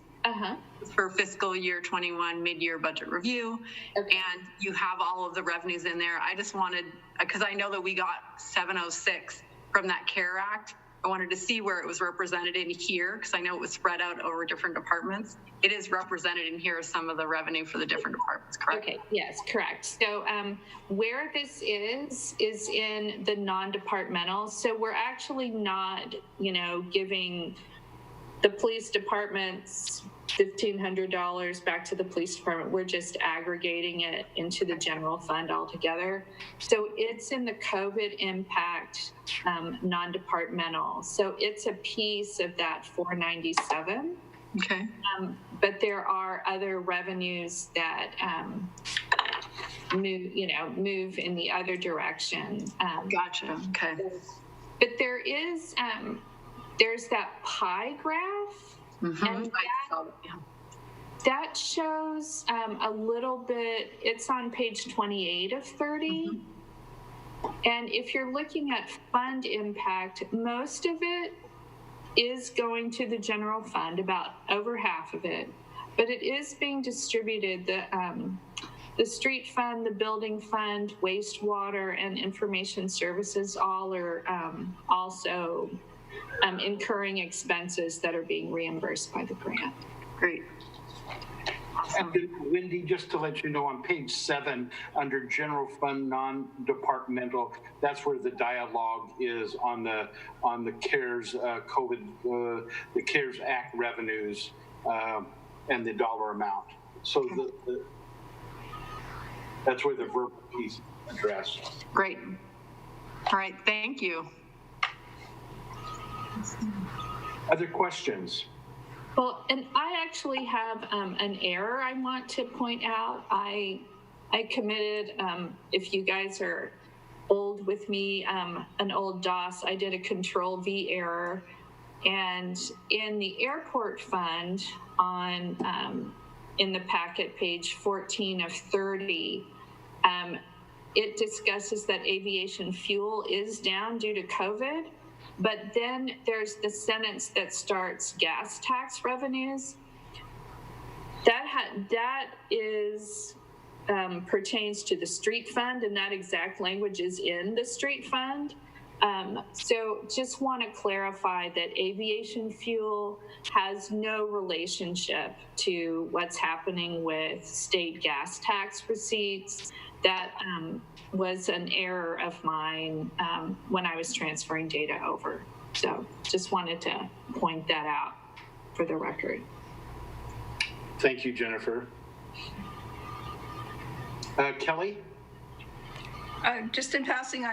for fiscal year 21 mid-year budget review. Okay. And you have all of the revenues in there. I just wanted, because I know that we got 706 from that CARE Act. I wanted to see where it was represented in here, because I know it was spread out over different departments. It is represented in here, some of the revenue for the different departments, correct? Okay, yes, correct. So where this is in the non-departmental. So we're actually not, giving the police department's $1,500 back to the police department. We're just aggregating it into the general fund altogether. So it's in the COVID impact non-departmental. So it's a piece of that 497. Okay. But there are other revenues that move in the other direction. Gotcha. Okay. But there is there's that pie graph. And that shows a little bit, it's on page 28 of 30. And if you're looking at fund impact, most of it is going to the general fund, about over half of it, but it is being distributed. The street fund, the building fund, wastewater, and information services all are also incurring expenses that are being reimbursed by the grant. Great. Awesome. And Wendy, just to let you know, on page 7, under general fund non-departmental, that's where the dialogue is on the CARES the CARES Act revenues and the dollar amount. So that's where the verbal piece is addressed. Great. All right. Thank you. Other questions? Well, and I actually have an error I want to point out. I committed, if you guys are old with me, an old DOS, I did a Control-V error. And in the airport fund in the packet, page 14 of 30, it discusses that aviation fuel is down due to COVID. But then there's the sentence that starts gas tax revenues. That is pertains to the street fund, and that exact language is in the street fund. So just want to clarify that aviation fuel has no relationship to what's happening with state gas tax receipts. That was an error of mine when I was transferring data over. So just wanted to point that out for the record. Thank you, Jennifer. Kelly? Just in passing,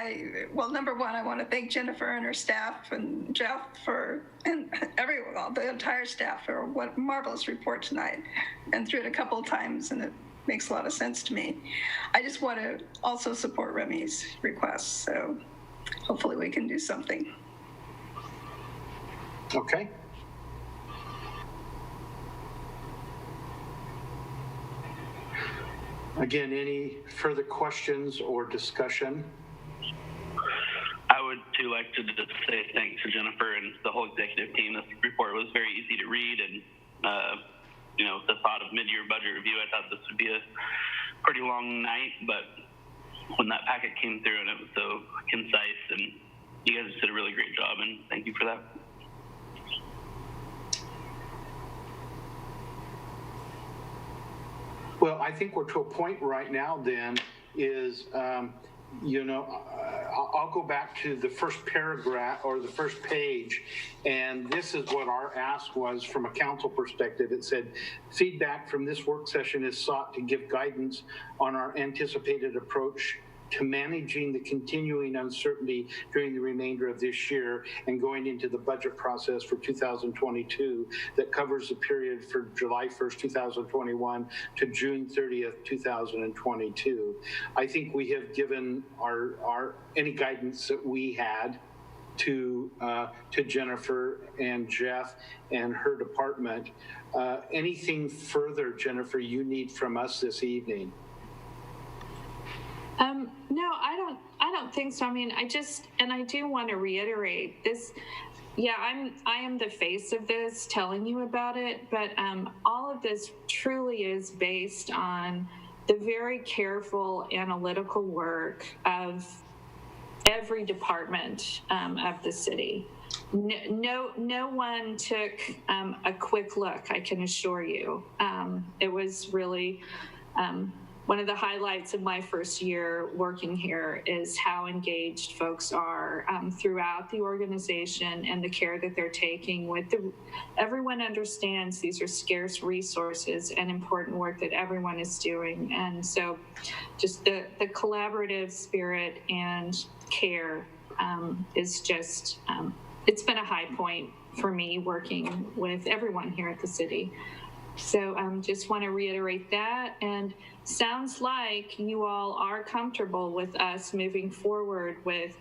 number one, I want to thank Jennifer and her staff and Jeff and the entire staff for what marvelous report tonight. And through it a couple of times, and it makes a lot of sense to me. I just want to also support Remy's request, so hopefully we can do something. Okay. Again, any further questions or discussion? I would too like to just say thanks to Jennifer and the whole executive team. This report was very easy to read, and the thought of mid-year budget review, I thought this would be a pretty long night, but when that packet came through and it was so concise, and you guys did a really great job, and thank you for that. Well, I think we're to a point right now then is, I'll go back to the first paragraph or the first page, and this is what our ask was from a council perspective. It said, feedback from this work session is sought to give guidance on our anticipated approach to managing the continuing uncertainty during the remainder of this year and going into the budget process for 2022 that covers the period for July 1st, 2021 to June 30th, 2022. I think we have given our any guidance that we had to Jennifer and Jeff and her department. Anything further, Jennifer, you need from us this evening? No, I don't think so. I mean, I do want to reiterate this. Yeah, I am the face of this, telling you about it, but all of this truly is based on the very careful analytical work of every department of the city. No one took a quick look, I can assure you. It was really one of the highlights of my first year working here is how engaged folks are throughout the organization and the care that they're taking everyone understands these are scarce resources and important work that everyone is doing. And so just the collaborative spirit and care is just, it's been a high point for me working with everyone here at the city. So just want to reiterate that, and sounds like you all are comfortable with us moving forward with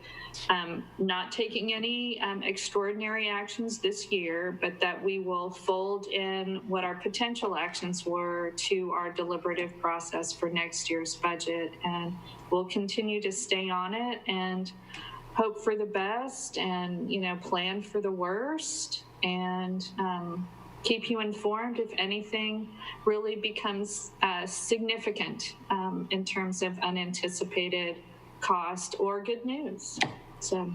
not taking any extraordinary actions this year, but that we will fold in what our potential actions were to our deliberative process for next year's budget, and we'll continue to stay on it and hope for the best and plan for the worst, and keep you informed if anything really becomes significant in terms of unanticipated cost or good news. So.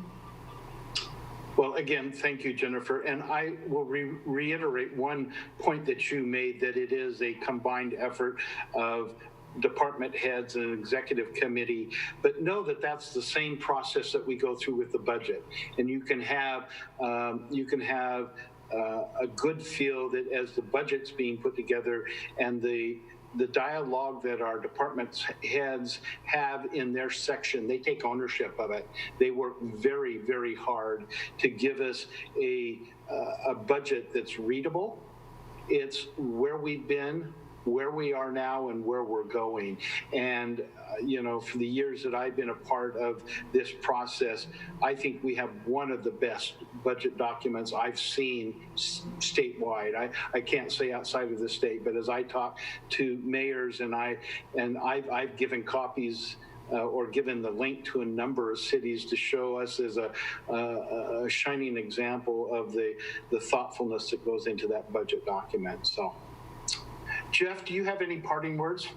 Well, again, thank you, Jennifer. And I will reiterate one point that you made, that it is a combined effort of department heads and executive committee, but know that that's the same process that we go through with the budget. And you can have a good feel that as the budget's being put together and the dialogue that our department heads have in their section, they take ownership of it. They work very, very hard to give us a budget that's readable. It's where we've been, where we are now, and where we're going. And for the years that I've been a part of this process, I think we have one of the best budget documents I've seen statewide. I can't say outside of the state, but as I talk to mayors and I've given copies or given the link to a number of cities to show us as a shining example of the thoughtfulness that goes into that budget document. So, Jeff, do you have any parting words?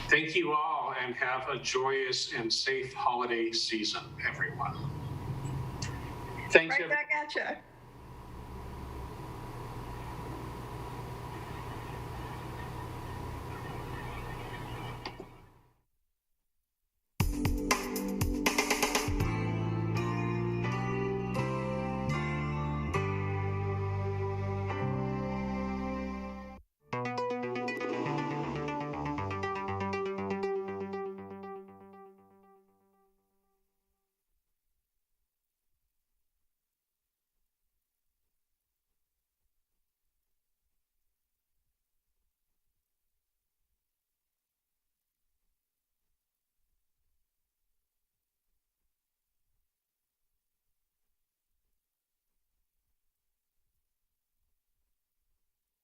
Thank you all, and have a joyous and safe holiday season, everyone. Thanks, Right back at you.